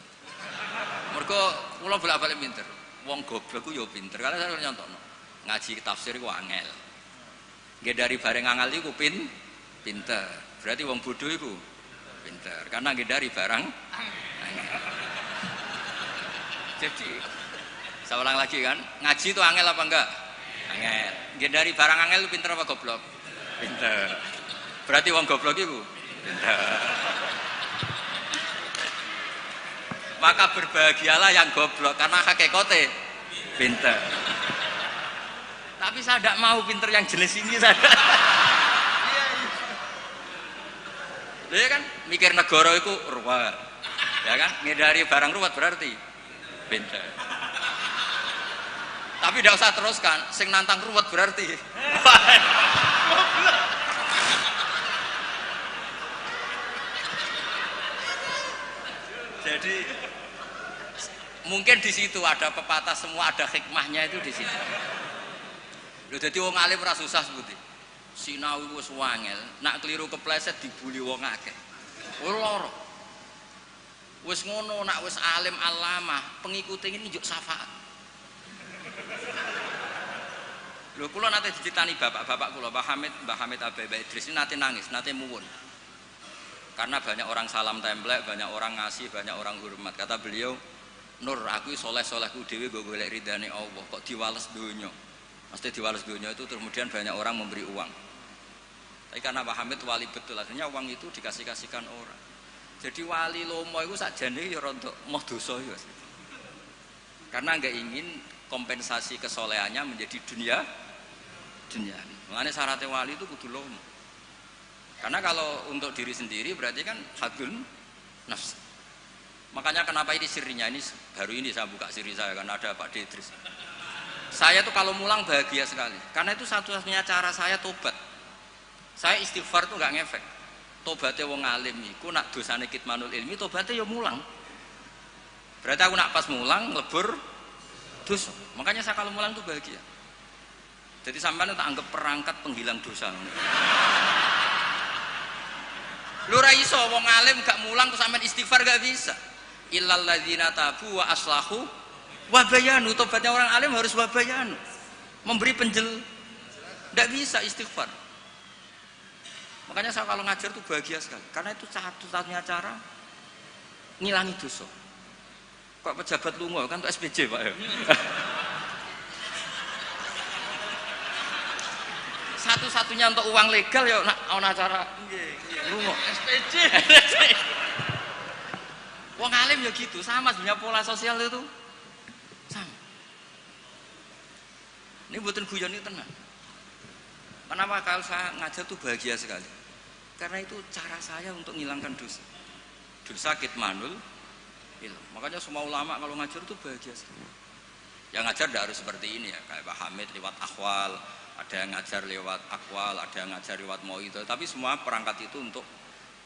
Mergo kula bolak-balik pinter. Wong goblok ku yo pinter. Karena saya nyontokno. Ngaji tafsir ku angel. Nggih dari bareng angel iku pinter. Berarti wong bodoh iku pinter. Karena nggih dari barang angel. Jadi saya ulang lagi kan, ngaji itu angel apa enggak? Angel. Nggih dari barang angel lu pinter apa goblok? Pinter. Berarti wong goblok iku pinter. Maka berbahagialah yang goblok karena hakikate pinter. Tapi saya tidak mau pinter yang jenis ini saya. Dia kan mikir negara itu ruwet, ya kan? Ngindari barang ruwet berarti pinter. Tapi tidak usah teruskan, sing nantang ruwet berarti. Jadi mungkin di situ ada pepatah, semua ada hikmahnya itu di situ. Lho dadi wong alim ora susah sebuti. Sinau wis wangel, nak keliru kepleset dibuli wong akeh. Ora. Wis ngono nak wis alim alamah, pengikute ini njuk syafaat. Lho kula nate dicitani bapak-bapak kula, Mbah Hamid Abai Idris ini nate nangis, nate muwun. Karena banyak orang salam templek, banyak orang ngasih, banyak orang hormat. Kata beliau, Nur, aku soleh-solehku dewe gue golek ridane Allah, kok diwales donya. Mesti diwales donya itu kemudian banyak orang memberi uang. Tapi karena Pak Hamid wali betul, akhirnya uang itu dikasih-kasihkan orang. Jadi wali lomo itu sakjane ya rontok moh dosa ya. Karena enggak ingin kompensasi kesolehannya menjadi dunia. Makanya syaratnya wali itu kudu lomo. Karena kalau untuk diri sendiri berarti kan hadun nafs. Makanya kenapa ini sirinya, ini baru ini saya buka siri saya karena ada Pak Idris. Saya tuh kalau mulang bahagia sekali. Karena itu satu-satunya cara saya tobat. Saya istighfar tuh nggak ngefek. Tobatnya wong alim iku nak dosane kitmanul ilmi, tobatnya ya mulang. Berarti aku nak pas mulang lebur dosa. Makanya saya kalau mulang tuh bahagia. Jadi sampean tak anggap perangkat penghilang dosa. Lu ra iso wong alim gak mulang terus sampean istighfar gak bisa. Illal ladzina tabu wa aslahu wa bayanu. Tobatnya orang alim harus wa bayanu. Memberi ndak bisa istighfar. Makanya saya kalau ngajar tuh bahagia sekali. Karena itu satu-satunya cara ngilangi dosa. Kok pejabat lunga kan tuh SPJ Pak ya. Satu-satunya untuk uang legal ya ana acara lunga SPJ. Wong alim ya gitu, sama sebenarnya pola sosial itu sama. Ini buatan guyon ini tenang. Kenapa kalau saya ngajar tuh bahagia sekali? Karena itu cara saya untuk menghilangkan dosa. Dosa kitmanul ilm. Makanya semua ulama kalau ngajar tuh bahagia sekali. Yang ngajar tidak harus seperti ini ya, kayak Pak Hamid lewat akhwal, ada yang ngajar lewat akwal, ada yang ngajar lewat mauidhah, tapi semua perangkat itu untuk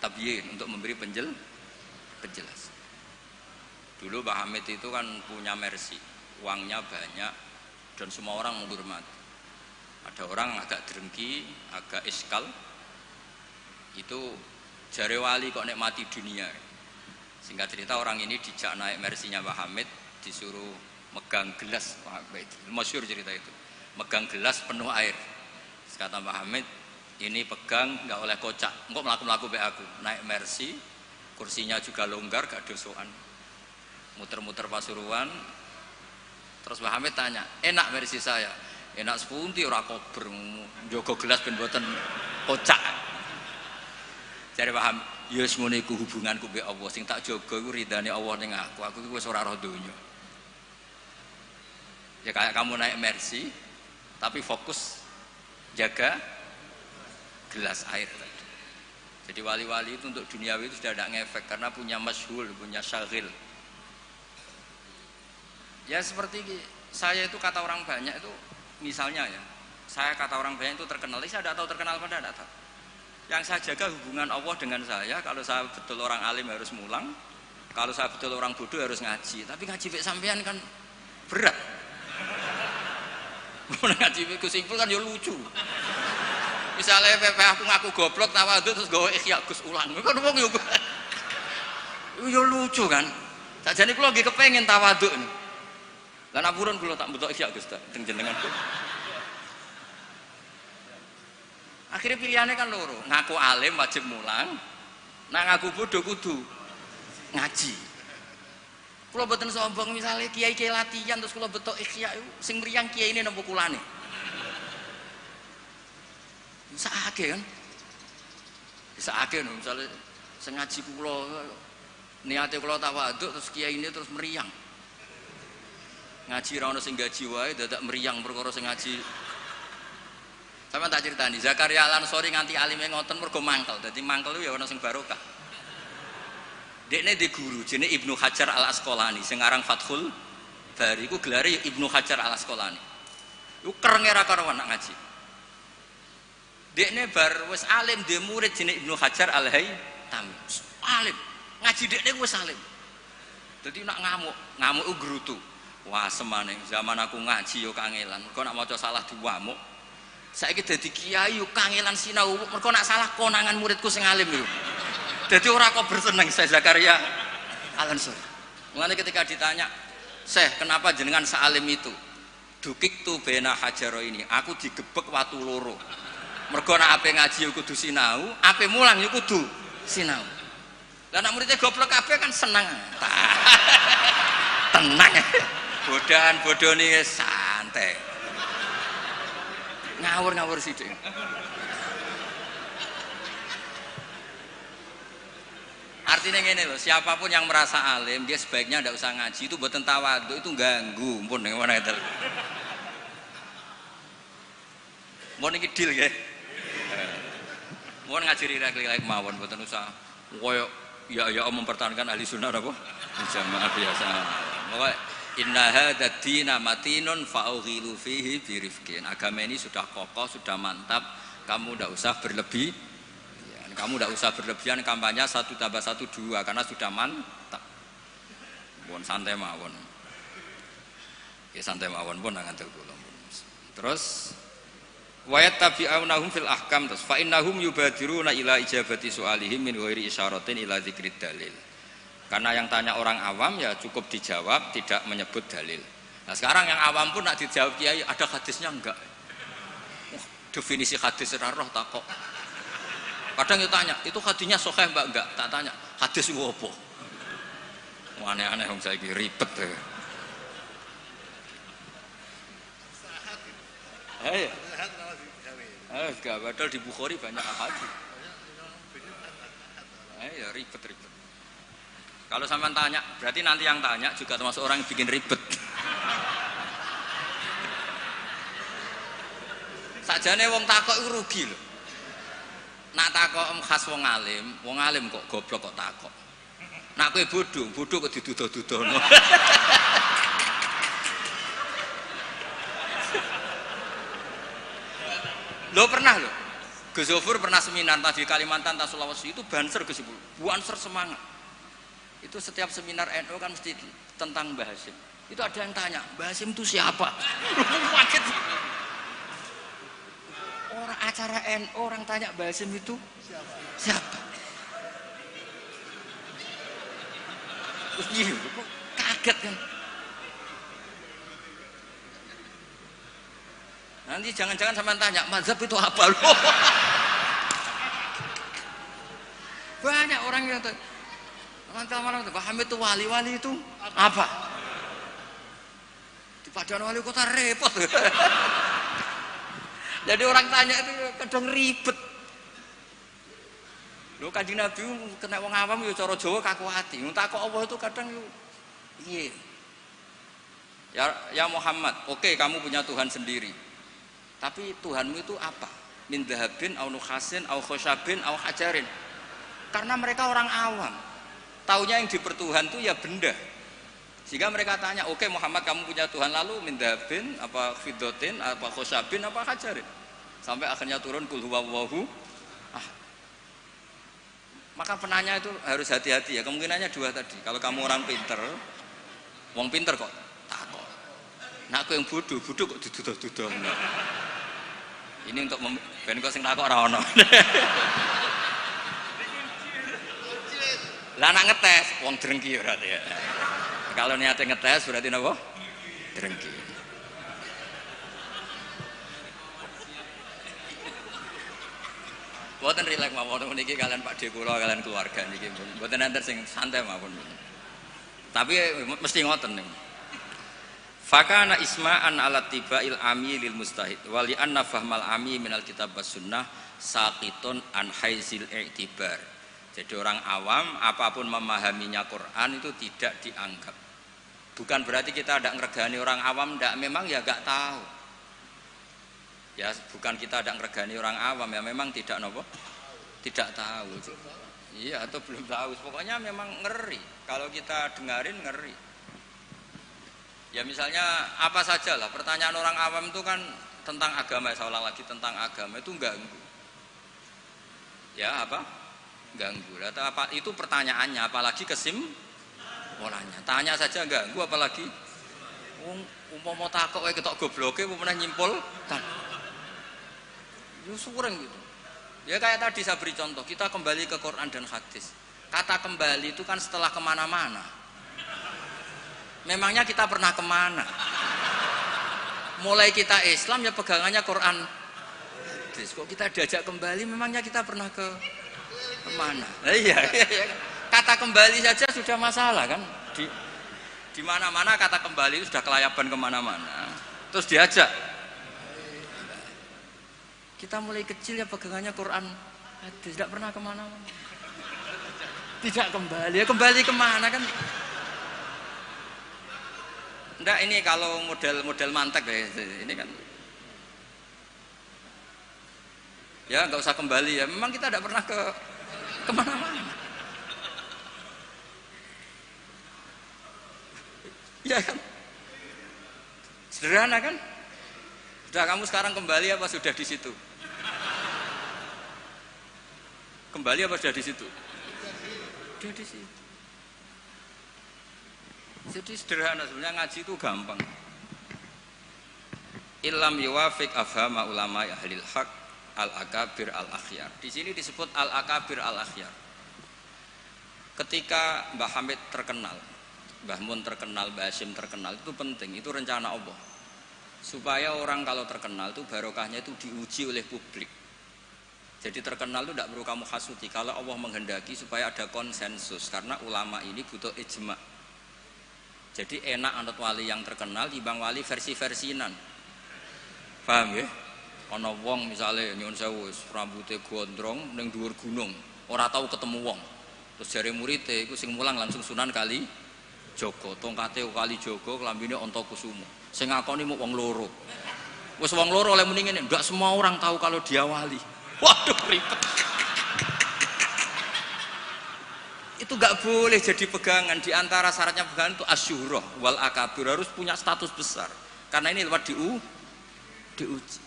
tabyin, untuk memberi penjelasan. Dulu Pak Hamid itu kan punya mercy, uangnya banyak dan semua orang menghormati. Ada orang agak drengki, agak iskal, itu jare wali kok nikmati dunia. Singkat cerita orang ini dijak naik mercy-nya Pak Hamid, disuruh megang gelas, masyhur cerita itu. Megang gelas penuh air. Kata Pak Hamid, ini pegang nggak oleh kocak. Engkau melaku be aku. Naik mercy, kursinya juga longgar, gak dosoan. Muter-muter Pasuruan. Terus Pak Hamid tanya, enak mercy saya? Enak sepunti ora kober, njogo gelas ben mboten kocak. Jare Pak Hamid, ya wis ngene iku hubunganku mbek Allah, sing tak jaga iku ridane Allah ning aku. Aku iku wis ora roh donya. Ya kayak kamu naik mercy tapi fokus jaga gelas air tadi. Jadi wali-wali itu untuk duniawi itu sudah tidak ngefek karena punya masyhul, punya syagil. Ya seperti saya itu kata orang banyak itu misalnya ya, saya kata orang banyak itu terkenal, saya tidak tahu terkenal pada tidak tahu. Yang saya jaga hubungan Allah dengan saya. Kalau saya betul orang alim harus mulang, kalau saya betul orang bodoh harus ngaji. Tapi ngaji mek sampean kan berat. Ngaji mek Gus Ipul kan ya lucu. Misalnya aku ngaku goblok tawadhu terus gawe ikhya Gus ulang. Kan wong yo lucu kan. Sakjane kula nggih kepengin tawadhu niku. Lah napurun kula tak mbutuh ikhya Gus teng jenengan. Akhirnya pilihannya kan loro, ngaku alim wajib mulang, nak ngaku bodoh kudu ngaji. Kula mboten sombong misalnya kiai latihan terus kula betok ikhya sing mriyang kiai ini napa kulane. Sakake kan? Sakake no misalnya sing ngaji kula niate kula tawadhu terus kiai ini terus mriyang. Ngaji ra ono sing gaji wae dadak mriyang perkara sing ngaji. Sama tak ceritani, Zakaria Al-Ansori nganti alime ngoten mergo mangkel. Dadi mangkel itu ya ana sing barokah. Dekne di guru jenenge Ibnu Hajar Al-Asqalani sing aran Fathul Bari iku gelare ya Ibnu Hajar Al-Asqalani. Iku kerenge ra karuan nak ngaji. Dekne bar wis alim dhe murid jenenge Ibnu Hajar Al-Haytami. Alim. Ngaji dekne wis alim. Dadi nak ngamuk grutu. Wah semane zaman aku ngaji yo kangelan. Mergo nak maca salah diwamuk. Saiki dadi kiai yo kangelan sinau mergo nak salah konangan muridku sing alim yo. Dadi ora kok berseneng Syekh Zakaria Al-Ansori. Mulane ketika ditanya, "Syekh, kenapa jenengan sealim itu?" Dukik tu bena hajaro ini, aku digebek watu loro. Mergo nak ape ngaji yo kudu sinau, ape mulang yo kudu sinau. Lah nak muridnya goblok kabeh kan seneng. Tenang. Bodohan-bodoni santai. Ngawur sithik. Artinya ngene loh, siapapun yang merasa alim dia sebaiknya tidak usah ngaji, itu buatan tawadhu, itu ganggu. Mpun ngene itu. Mun iki deal nggih. Mun ngaji rilek-rilek mawon mboten usah koyo ya mempertahankan ahli sunnah apa? Jamaah biasa. Pokoke inna hadzal dina matinun fa'ughilu fihi birifqin. Agama ini sudah kokoh, sudah mantap. Kamu tidak usah berlebih. Kamu tidak usah berlebihan kampanye 1 + 1 2 karena sudah mantap. Pun santai mawon. Ya santai mawon pun ngantel kula. Terus wa yattabi'unahum fil ahkam terus fa innahum yubadiruna ila ijabati su'alihim min ghairi isyaratin ila dzikrid dalil. Karena yang tanya orang awam ya cukup dijawab tidak menyebut dalil. Nah sekarang yang awam pun nak dijawab kiai ada hadisnya enggak? Definisi hadis ora roh tak kok. Kadang itu tanya, itu hadisnya sahih mbak enggak? Tak tanya, hadis itu apa? Aneh-aneh yang saya ribet ya. Enggak, padahal di Bukhari banyak hadis. Ya ribet. Kalau sampean tanya, berarti nanti yang tanya juga termasuk orang yang bikin ribet. Sakjane wong takok iku rugi lho. Nak takok khas wong alim kok goblok kok takok. Nak kowe bodho kok diduduh-dudono. Lo pernah lho. Gus Zofur pernah seminar tadi Kalimantan tas Sulawesi itu banser Gus Zofur. Banser semangat. Itu setiap seminar NU kan mesti tentang Mbah Hasyim. Itu ada yang tanya, Mbah Hasyim itu siapa? Kaget. Orang acara NU orang tanya Mbah Hasyim itu siapa? Terus iya, kaget kan? Nanti jangan-jangan sama tanya, mazhab itu apa loh? Banyak orang yang tanya, teman-teman paham itu wali itu apa? Di Padang wali kota repot. Jadi orang tanya itu kadang ribet. Lho Kanjeng Nabi kena wong awam ya cara Jawa kaku ati. Takok Allah itu kadang yo piye? Ya Muhammad, oke kamu punya Tuhan sendiri. Tapi Tuhanmu itu apa? Min dhahabin au nukhasin au khoshabin au hajarin. Karena mereka orang awam. Taunya yang dipertuhan itu ya benda. Sehingga mereka tanya, oke Muhammad kamu punya Tuhan lalu min dhahabin apa fiddatin apa khoshabin apa hajarin. Sampai akhirnya turun kul huwallahu. Maka penanya itu harus hati-hati ya. Kemungkinannya dua tadi. Kalau kamu orang pinter, wong pinter kok takok. Nah aku yang bodoh kok diduduh-duduh. Ini untuk ben kok sing takok ora ono. Lah nak ngetes wong drengki berarti ya. Kalau niatnya ngetes berarti napa? Drengki. Mboten rileks mawon niki kalian Pak De kula kalian keluarga niki mboten enten sing santai mawon. Tapi mesti ngoten niku. Fakana isma'an ala tibail ami lil mustahid wa li anna fahmal ami minal kitab was sunnah saqitun an haizil i'tibar. Jadi orang awam apapun memahaminya Quran itu tidak dianggap. Bukan berarti kita tidak ngeregani orang awam, tidak, memang ya gak tahu. Ya bukan kita tidak ngeregani orang awam, ya memang tidak nopo, tidak tahu. Iya atau belum tahu. Pokoknya memang ngeri. Kalau kita dengarin ngeri. Ya misalnya apa saja lah pertanyaan orang awam itu kan tentang agama, saya ulang lagi tentang agama itu ganggu. Ya apa? Ganggu. Atau apa itu pertanyaannya, apalagi kesimpulannya. Tanya saja ganggu, apalagi mau takok kayak ketok gobloke, mau pernah nyimpul kan? Itu sureng gitu. Ya kayak tadi saya beri contoh, kita kembali ke Quran dan hadis. Kata kembali itu kan setelah kemana-mana. Memangnya kita pernah kemana? Mulai kita Islam ya pegangannya Quran. Kok kita diajak kembali, memangnya kita pernah kemana? Iya. Kata kembali saja sudah masalah kan? Di mana-mana kata kembali itu sudah kelayaban kemana-mana. Terus diajak. Kita mulai kecil ya pegangannya Quran. Tidak pernah kemana-mana. Tidak kembali. Ya kembali kemana kan? Enggak, ini kalau model mantek ya, ini kan ya nggak usah kembali ya, memang kita tidak pernah kemana-mana ya kan, sederhana kan. Sudah kamu sekarang kembali apa sudah di situ? Kembali apa sudah di situ? Sudah di situ. Jadi sederhana, sebenarnya ngaji itu gampang. Illam yuwafiq afhama ulama ahlil haq al-akabir al-akhyar. Di sini disebut al-akabir al-akhyar. Ketika Mbah Hamid terkenal, Mbah Mun terkenal, Mbah Hashim terkenal, itu penting, itu rencana Allah. Supaya orang kalau terkenal itu barokahnya itu diuji oleh publik. Jadi terkenal itu tidak perlu kamu hasuti. Kalau Allah menghendaki supaya ada konsensus, karena ulama ini butuh ijma'. Jadi enak anut wali yang terkenal dibanding wali versi-versinan. Paham ya? Ana wong misale nyuwun sewu rambutnya gondrong ning dhuwur gunung, ora tahu ketemu wong. Terus jare muridé iku sing mulang langsung Sunan Kali Jaga, tongkate Kali Jaga, klambine Antakusuma. Sing ngakoni mung wong loro. Wis wong loro oleh muni ngene, ndak semua orang tahu kalau dia wali. Waduh ribet. Itu gak boleh jadi pegangan. Di antara syaratnya pegangan itu asyurah wal akabir, harus punya status besar. Karena ini lewat diuji.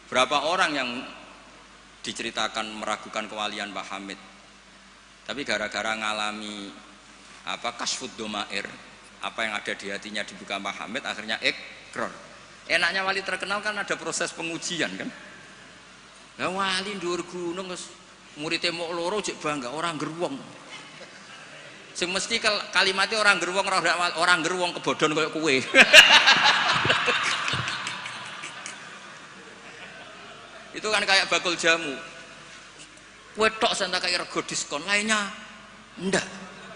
Berapa orang yang diceritakan meragukan kewalian Pak Hamid, tapi gara-gara ngalami kasfud domair, apa yang ada di hatinya dibuka Pak Hamid, akhirnya ikrar. Enaknya wali terkenal kan ada proses pengujian kan. Nah wali dhuwur gunung muridé mok loro jek bangga orang gerwong. Sing mesti kalimatnya orang gerwong orang gerwong kebodhon koyo kowe. Itu kan kayak bakul jamu. Kowe tok sing tak kaya rego diskon, lainnya ndak.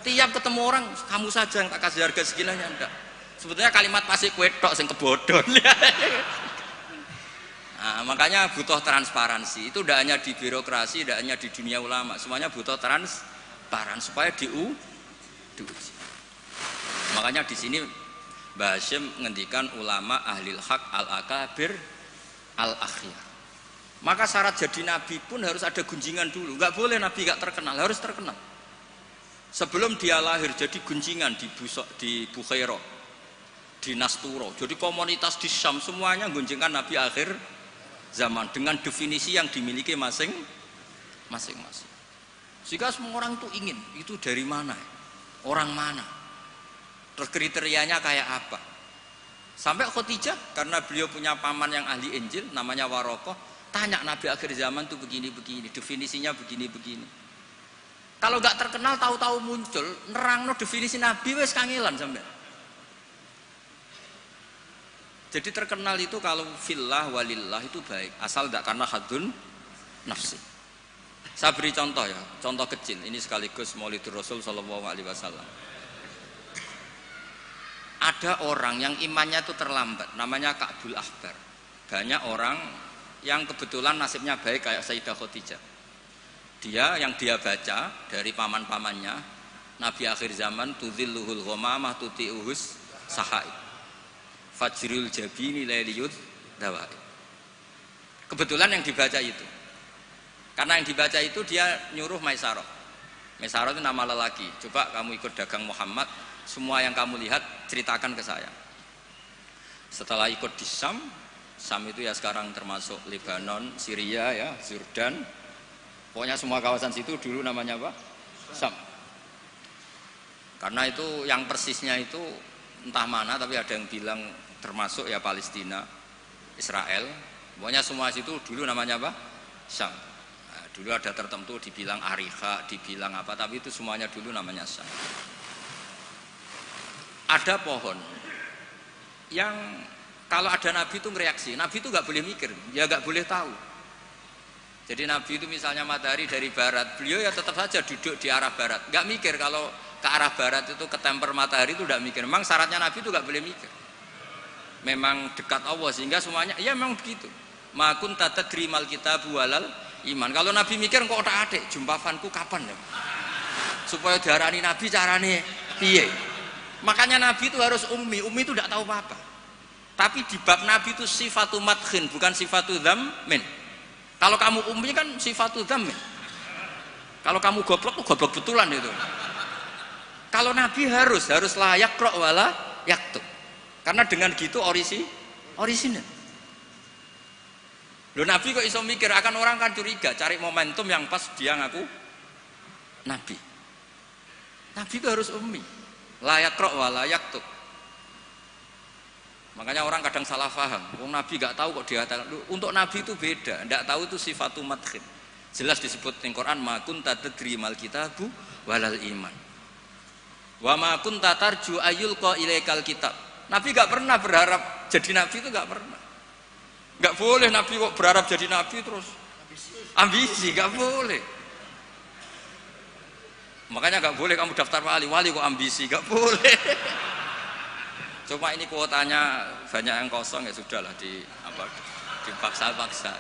Tiap ketemu orang kamu saja yang tak kasih harga seginanya ndak. Sebetulnya kalimat pasti kowe tok sing kebodhon. Nah, makanya butuh transparansi. Itu tidak hanya di birokrasi, tidak hanya di dunia ulama, semuanya butuh transparan supaya diuji. Makanya di sini Mbah Hashim ngendikan ulama ahlil haq al-akabir al-akhyar. Maka syarat jadi nabi pun harus ada gunjingan dulu. Enggak boleh nabi enggak terkenal, harus terkenal. Sebelum dia lahir jadi gunjingan di Bukhaira, di Nasturo. Jadi komunitas di Syam semuanya gunjingkan nabi akhir zaman dengan definisi yang dimiliki masing-masing. Sehingga semua orang itu ingin, itu dari mana? Orang mana? Terus kriterianya kayak apa? Sampai Khadijah karena beliau punya paman yang ahli Injil namanya Warokoh, tanya Nabi akhir zaman tuh begini-begini, definisinya begini-begini. Kalau nggak terkenal tahu-tahu muncul, nerangno definisi Nabi wes kangelan sampai. Jadi terkenal itu kalau fillah walillah itu baik, asal tidak karena hadun nafsi. Saya beri contoh ya, contoh kecil. Ini sekaligus Maulidur Rasul Shallallahu Alaihi Wasallam. Ada orang yang imannya itu terlambat, namanya Ka'bul Ahbar. Banyak orang yang kebetulan nasibnya baik kayak Sayyidah Khadijah. Yang dia baca dari paman-pamannya, Nabi akhir zaman tudzilluhul ghamamah tuti'uhus sahaib. Fajrul jabini lailiyud dawai. Kebetulan yang dibaca itu. Karena yang dibaca itu dia nyuruh Maisarah. Maisarah itu nama lelaki. Coba kamu ikut dagang Muhammad, semua yang kamu lihat ceritakan ke saya. Setelah ikut di Syam itu ya sekarang termasuk Lebanon, Syria ya, Jordan. Pokoknya semua kawasan situ dulu namanya apa? Syam. Karena itu yang persisnya itu entah mana, tapi ada yang bilang termasuk ya Palestina, Israel. Pokoknya semua situ dulu namanya apa? Syam. Nah, dulu ada tertentu dibilang Ariha, dibilang apa, tapi itu semuanya dulu namanya Syam. Ada pohon yang kalau ada Nabi itu mereaksi, Nabi itu nggak boleh mikir, ya nggak boleh tahu. Jadi Nabi itu misalnya matahari dari barat, beliau ya tetap saja duduk di arah barat, nggak mikir kalau ke arah barat itu ketemper matahari itu nggak mikir. Memang syaratnya Nabi itu nggak boleh mikir. Memang dekat Allah sehingga semuanya, ya memang begitu. Makun tata drimal kita bualal iman. Kalau Nabi mikir kok tak adek, jumpafanku kapan ya? Supaya diarani Nabi carane piye? Makanya Nabi itu harus ummi itu tidak tahu apa-apa. Tapi di bab Nabi itu sifatu madkhin, bukan sifatu dzammin. Kalau kamu ummi kan sifatu dzammin. Kalau kamu goblok tuh goblok betulan itu. Kalau Nabi harus layak ro wala yaktub. Karena dengan gitu orisinal. Loh Nabi kok iso mikir, akan orang kan curiga, cari momentum yang pas dia ngaku Nabi. Nabi itu harus ummi. Layak roh wa layak tuh. Makanya orang kadang salah paham. Wong Nabi nggak tahu kok dia tahu. Untuk Nabi itu beda. Nggak tahu itu sifatu madkhin. Jelas disebut di Quran makun tadri mal kitabu walal iman. Wa makun tatarju ayul ko ilaikal kitab. Nabi nggak pernah berharap jadi Nabi itu nggak pernah. Nggak boleh Nabi kok berharap jadi Nabi terus ambisi, nggak boleh. Makanya nggak boleh kamu daftar wali kok ambisi, nggak boleh. Cuma ini kuotanya banyak yang kosong ya sudahlah dipaksa-paksa.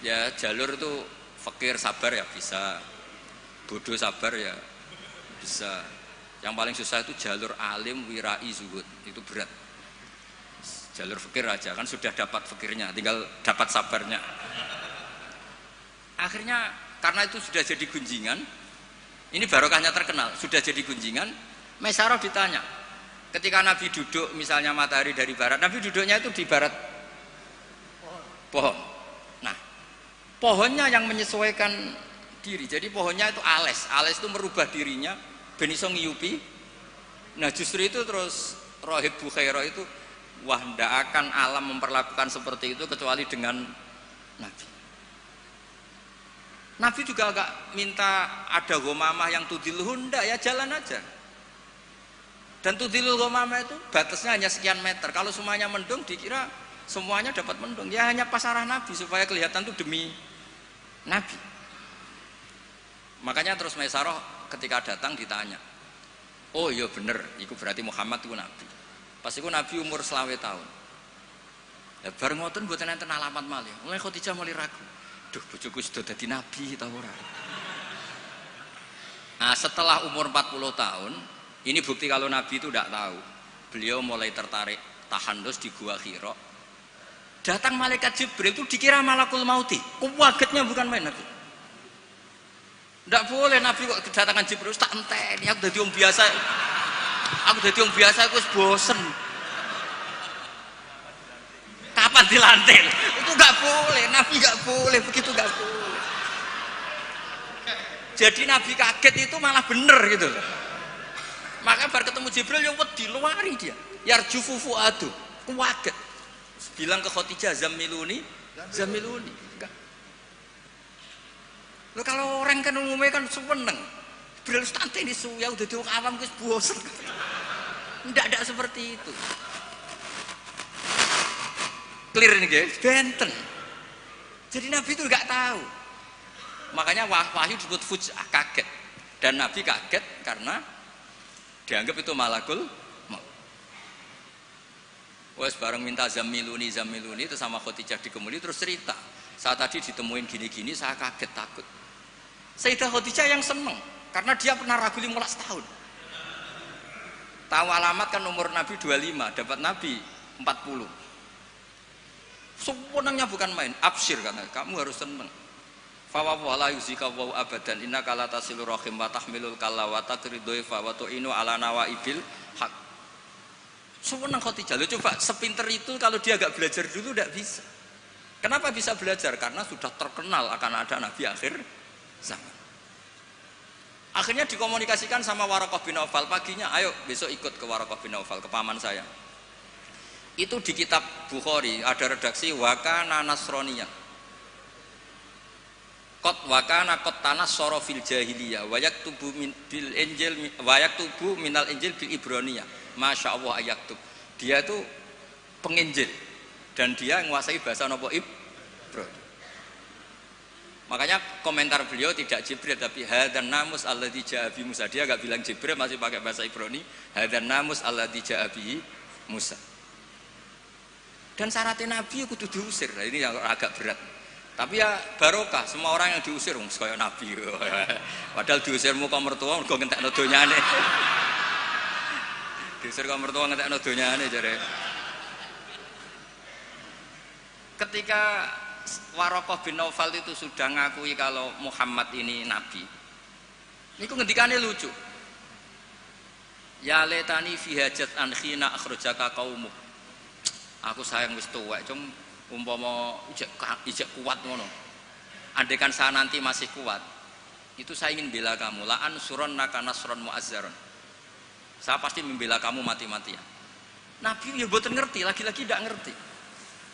Ya jalur itu fakir sabar ya bisa, bodoh sabar ya bisa. Yang paling susah itu jalur alim wirai zuhud, itu berat. Jalur fakir aja kan sudah dapat fakirnya, tinggal dapat sabarnya. Akhirnya karena itu sudah jadi gunjingan. Ini barokahnya terkenal, sudah jadi gunjingan. Maisarah ditanya, ketika Nabi duduk misalnya matahari dari barat, Nabi duduknya itu di barat pohon. Nah, pohonnya yang menyesuaikan diri. Jadi pohonnya itu ales itu merubah dirinya, ben iso ngiyupi. Nah, justru itu terus Rohib Bukhairah itu, wah ndak akan alam memperlakukan seperti itu kecuali dengan Nabi. Nabi juga agak minta ada ghamamah yang tudilluh, ndak ya jalan aja. Dan tudilul ghamamah itu batasnya hanya sekian meter. Kalau semuanya mendung dikira semuanya dapat mendung. Ya hanya pas arah Nabi supaya kelihatan itu demi Nabi. Makanya terus Maisarah ketika datang ditanya, oh iya bener, itu berarti Muhammad itu Nabi. Pas itu Nabi umur 20 tahun. Ya bareng ngoten mboten enten alamat malih. Mulai Khadijah mulai ragu. Duh, bojoku sudah jadi nabi ta ora. Nah, setelah umur 40 tahun, ini bukti kalau Nabi itu tidak tahu. Beliau mulai tertarik tahandus di Gua Hira. Datang malaikat Jibril itu dikira malakul mauti. Kagetnya bukan main Nabi. Tidak boleh Nabi kok kedatangan Jibril tak enteni. Aku jadi orang biasa. Aku bosen. Kapan dilantik? Itu nggak boleh. Nabi nggak boleh begitu, nggak boleh. Jadi Nabi kaget itu malah bener gitu. Maka bar ketemu Jibril ya wedi luari dia. Yarjufu fuadu, kuwaget. Bilang ke Khadijah zamiluni. Enggak. Loh kalau orang kan umumnya kan seneng. Jibril santai di suya udah di awam wis bosen. Enggak seperti itu. Clear nih guys, benten. Jadi Nabi itu enggak tahu. Makanya wahyu disebut fuj'ah, kaget. Dan Nabi kaget karena dianggap itu malakul maut. Wes bareng minta zamiluni itu sama Khadijah dikemuli terus cerita. Saat tadi ditemuin gini-gini saya kaget takut. Sayyidah Khadijah yang seneng karena dia pernah ragu 15 tahun. Tahu alamat kan umur Nabi 25, dapat Nabi 40. Sebenarnya bukan main, absyir karena kamu harus seneng. Fa wa la yuzika wa abadan innaka la tasilur rahim wa tahmilul kalla wa taqridu fa wa tu'inu ala nawaibil haq. Sewenang Khadijah. Lo coba sepinter itu kalau dia agak belajar dulu tidak bisa. Kenapa bisa belajar? Karena sudah terkenal akan ada nabi akhir zaman. Akhirnya dikomunikasikan sama Waraqah bin Naufal paginya, ayo besok ikut ke Waraqah bin Naufal, ke paman saya. Itu di kitab Bukhari ada redaksi wakana nasroniyah. Kot wakana kot tanah sorofil jahiliyah wayak tubuh bil injil wayak tubuh minal injil bil ibroniyah. Masya Allah ayaktub. Dia itu penginjil dan dia menguasai bahasa nopo Ibrani. Makanya komentar beliau tidak Jibril tapi hadan namus alladzi ja'a bi Musa. Dia enggak bilang Jibril, masih pakai bahasa Ibrani. Hadan namus alladzi ja'a bi Musa. Dan syaratnya Nabi kudu diusir. Nah, ini yang agak berat. Tapi ya barokah, semua orang yang diusir kaya Nabi. Padahal diusir muka mertua mergo ngentekno donyane. Diusir ka mertua ngentekno donyane jare. Ketika Waraqah bin Naufal itu sudah ngakui kalau Muhammad ini nabi. Niku ngendikane lucu. Ya letani fi hajat an khina akhrajaka qaumuk. Aku sayang wis tuwek, cung umpama ijek kuat ngono. Andaikan saya nanti masih kuat, itu saya ingin bela kamu. La ansurannaka nasran mu'azzaron. Saya pasti membela kamu mati-matian. Nabi ya mboten ngerti, lagi-lagi tidak ngerti.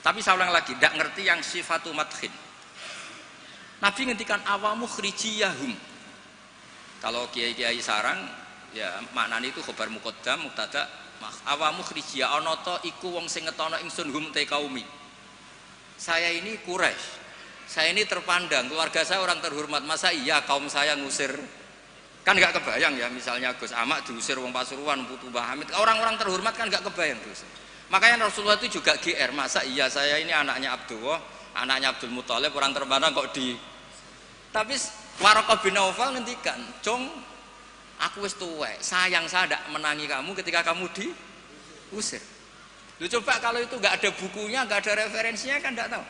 Tapi saya ulang lagi, tidak ngerti yang sifatu madkhin. Nabi ngendikan awamu khrijiyahum. Kalau kiai-kiai sarang, ya maknane itu khabar muqaddam, mubtada, awamu khrijiyah ana ta iku wong sing ngetono ingsun hum te kaumi. Saya ini Quraisy, saya ini terpandang, keluarga saya orang terhormat, masa iya kaum saya ngusir? Kan nggak kebayang ya, misalnya Gus Ahmad diusir wong Pasuruan, Putu Mbah Hamid, orang-orang terhormat kan nggak kebayang terus. Makanya Rasulullah itu juga GR, masa iya saya ini anaknya Abdullah, anaknya Abdul Muthalib, orang terpandang kok di. Tapi Waraqah bin Naufal ngendikan, "Cung, aku wis tuwek, sayang saya tidak menangi kamu ketika kamu diusir." Lu coba kalau itu nggak ada bukunya, nggak ada referensinya kan nggak tahu.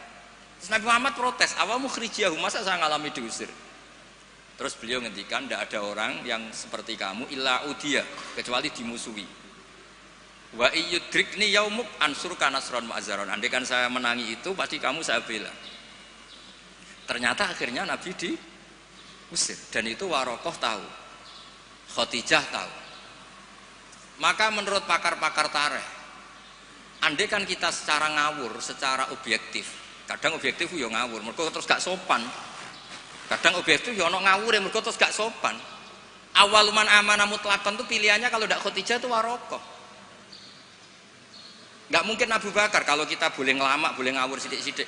Terus Nabi Muhammad protes, awamu khrijiyahum, masa saya ngalami diusir? Terus beliau ngendikan, tidak ada orang yang seperti kamu illa udiyah, kecuali dimusuhi. Wa iyyudrikni yaumuk ansurka nasran mu'azzaron. Andaikan saya menangi itu pasti kamu saya bela. Ternyata akhirnya Nabi diusir dan itu Waraqah tahu, Khadijah tahu. Maka menurut pakar-pakar tarikh, andaikan kita secara ngawur, secara objektif, kadang objektif yo ngawur, mergo terus gak sopan. Kadang objektif yo ono ngawur ya mergo terus gak sopan. Awaluman amanah mutlaqan itu pilihannya kalau ndak Khadijah itu Waraqah. Nggak mungkin Abu Bakar kalau kita boleh ngelamak, boleh ngawur sidik-sidik.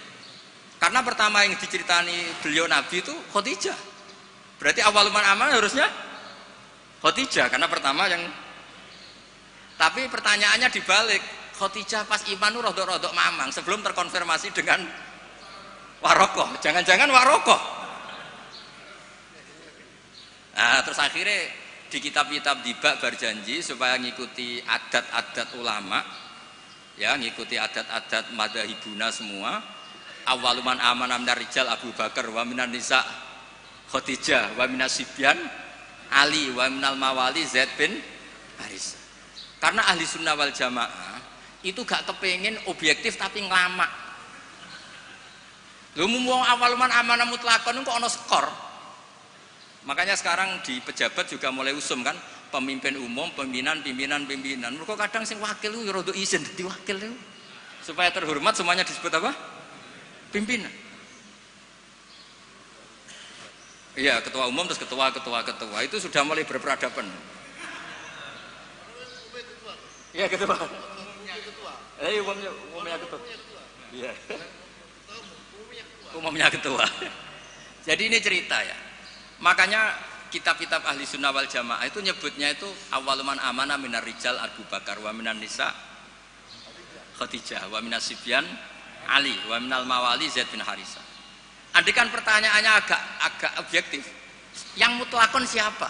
Karena pertama yang diceritani beliau Nabi itu Khadijah. Berarti awaluman amanah harusnya Khadijah karena pertama yang. Tapi pertanyaannya dibalik, Khadijah pas iman itu rodok-rodok mamang sebelum terkonfirmasi dengan Waraqah. Jangan-jangan Waraqah. Nah, terus akhirnya di kitab-kitab dibak berjanji supaya ngikuti adat-adat ulama, ya ngikuti adat-adat madzhabuna semua. Awaluman amanah minar rijal Abu Bakar wa minan nisa Khadijah wa minas sibyan Ali wa minal mawali Zaid bin Haris. Karena ahli sunnah wal jamaah itu gak kepengen objektif tapi ngelamak. Lho mumpung awaluman amanah mutlaqan kok ana skor. Makanya sekarang di pejabat juga mulai usum kan, pemimpin umum, pimpinan. Mereka kadang sing wakil itu rada izin dadi wakil itu. Supaya terhormat semuanya disebut apa? Pimpinan. Iya, ketua umum terus ketua itu sudah mulai berperadaban. Iya, ketua. Umumnya ketua. Iya. Umumnya ketua. Jadi ini cerita ya. Makanya kitab-kitab ahli sunnah wal jamaah itu nyebutnya itu awaluman amana minar rijal Abu Bakar wa minan nisa Khadijah wa minas sibyan Ali wa minal mawali Zaid bin Harisah. Andikan pertanyaannya agak objektif, yang mutlakon siapa?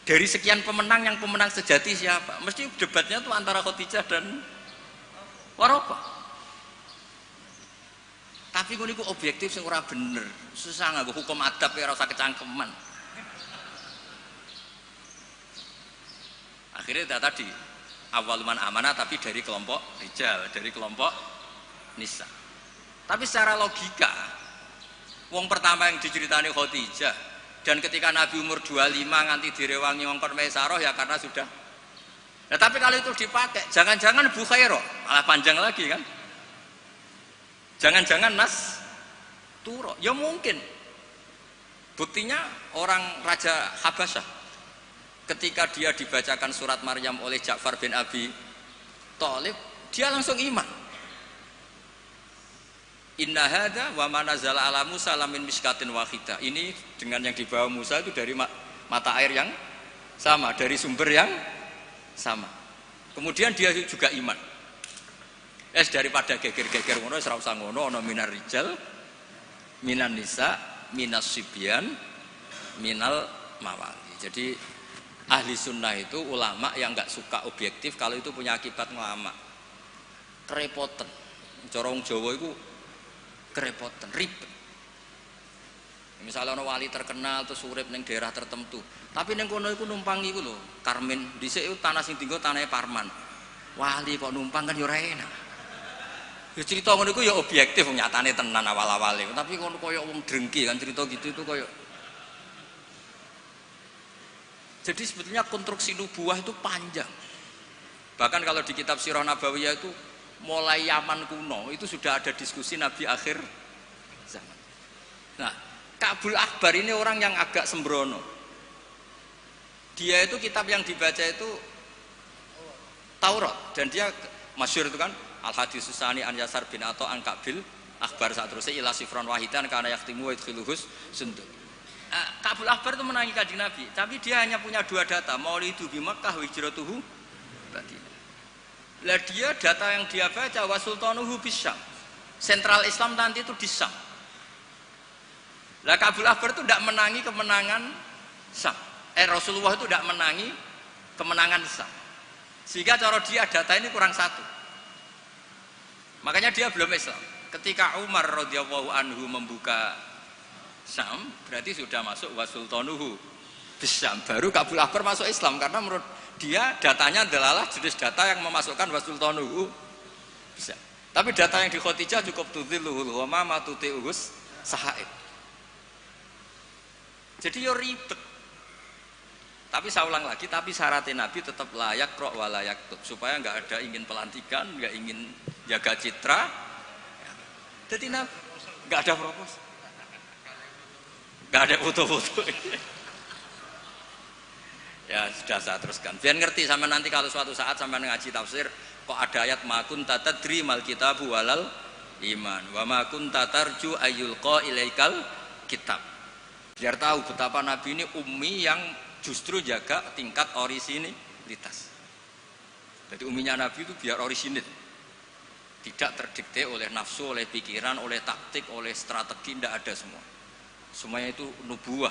Dari sekian pemenang yang pemenang sejati siapa? Mesti debatnya tuh antara Khadijah dan Waraqah. Tapi kok niku objektif sing ora bener. Susah nganggo hukum adab ya ora usah kecangkeman. Akhirnya tadi awaluman amanah tapi dari kelompok rijal, dari kelompok nisa. Tapi secara logika wong pertama yang diceritani Khadijah dan ketika Nabi umur 25 nganti direwangi wong kon Maisarah ya karena sudah. Nah, tapi kalau itu dipakai, jangan-jangan Bukhairah malah panjang lagi kan? Jangan-jangan Nas Turo, ya mungkin. Buktinya orang Raja Habasyah ketika dia dibacakan surat Maryam oleh Ja'far bin Abi Thalib, dia langsung iman. Inna hadza wa ma nazala ala Musa lamin miskatin wahidah. Ini dengan yang dibawa Musa itu dari mata air yang sama, dari sumber yang sama. Kemudian dia juga iman. Daripada geger-geger ngono wis ora usah ngono, ana minar rijal, minan nisa, minas sibyan, minal mawali. Jadi ahli sunnah itu ulama yang enggak suka objektif kalau itu punya akibat ngelama. Kerepotan. Cara wong Jawa itu kerepotan, ribet. Misalnya ana wali terkenal terus urip ning daerah tertentu, tapi ning kono iku numpang iku lho, Karmen dhisik itu tanah sing dienggo tanahe Parman. Wali kok numpang kan yo ora enak. Ya cerita ngono iku ya objektif nyatane tenan awal-awale. Tapi kono koyo wong drengki kan cerita gitu itu koyo. Jadi sebetulnya konstruksi nubuah itu panjang. Bahkan kalau di kitab Sirah Nabawiyah itu mulai Yaman kuno itu sudah ada diskusi Nabi akhir zaman. Nah, Ka'bul Akbar ini orang yang agak sembrono. Dia itu kitab yang dibaca itu Taurat dan dia masyhur itu kan Al-Hadis Susani an Yasar bin Atha an Ka'bil Akbar saat terusnya ila sifron wahidan karena yaktimu wa idkhiluhus sunduk. Ka'bul Akbar itu menangi Kanjeng Nabi, tapi dia hanya punya dua data, maulidu bi Makkah wa hijratuhu Madinah. Lah dia data yang dia baca wa sultanuhu bisyam. Sentral Islam nanti itu di Syam. Lah Ka'bul Akbar itu tidak menangi kemenangan Syam. Rasulullah itu tidak menangi kemenangan Syam. Sehingga cara dia data ini kurang satu. Makanya dia belum Islam. Ketika Umar radhiyallahu anhu membuka Syam, berarti sudah masuk wasultanuhu bisyam. Baru Ka'bul Akbar masuk Islam karena menurut dia datanya adalah jenis data yang memasukkan wasultanuhu bisyam. Tapi data yang di Khadijah cukup tudhilluhul ghamama tuti'us sahaid. Jadi yo ribet. Tapi saya ulang lagi, tapi syaratnya Nabi tetap layak rok wa layak tub, supaya nggak ada ingin pelantikan, nggak ingin jaga citra. Jadi Nabi nggak ada propos, nggak ada foto-foto. Ya sudah saya teruskan. Biar ngerti sama nanti kalau suatu saat sama ngaji tafsir, kok ada ayat makun tatadri mal kitabu walal iman, wa makun tatarju ayyulqa ilaikal kitab. Biar tahu betapa Nabi ini ummi yang justru jaga tingkat orisinilitas. Jadi uminya Nabi itu biar orisinil, tidak terdikte oleh nafsu, oleh pikiran, oleh taktik, oleh strategi, tidak ada semua. Semuanya itu nubuah.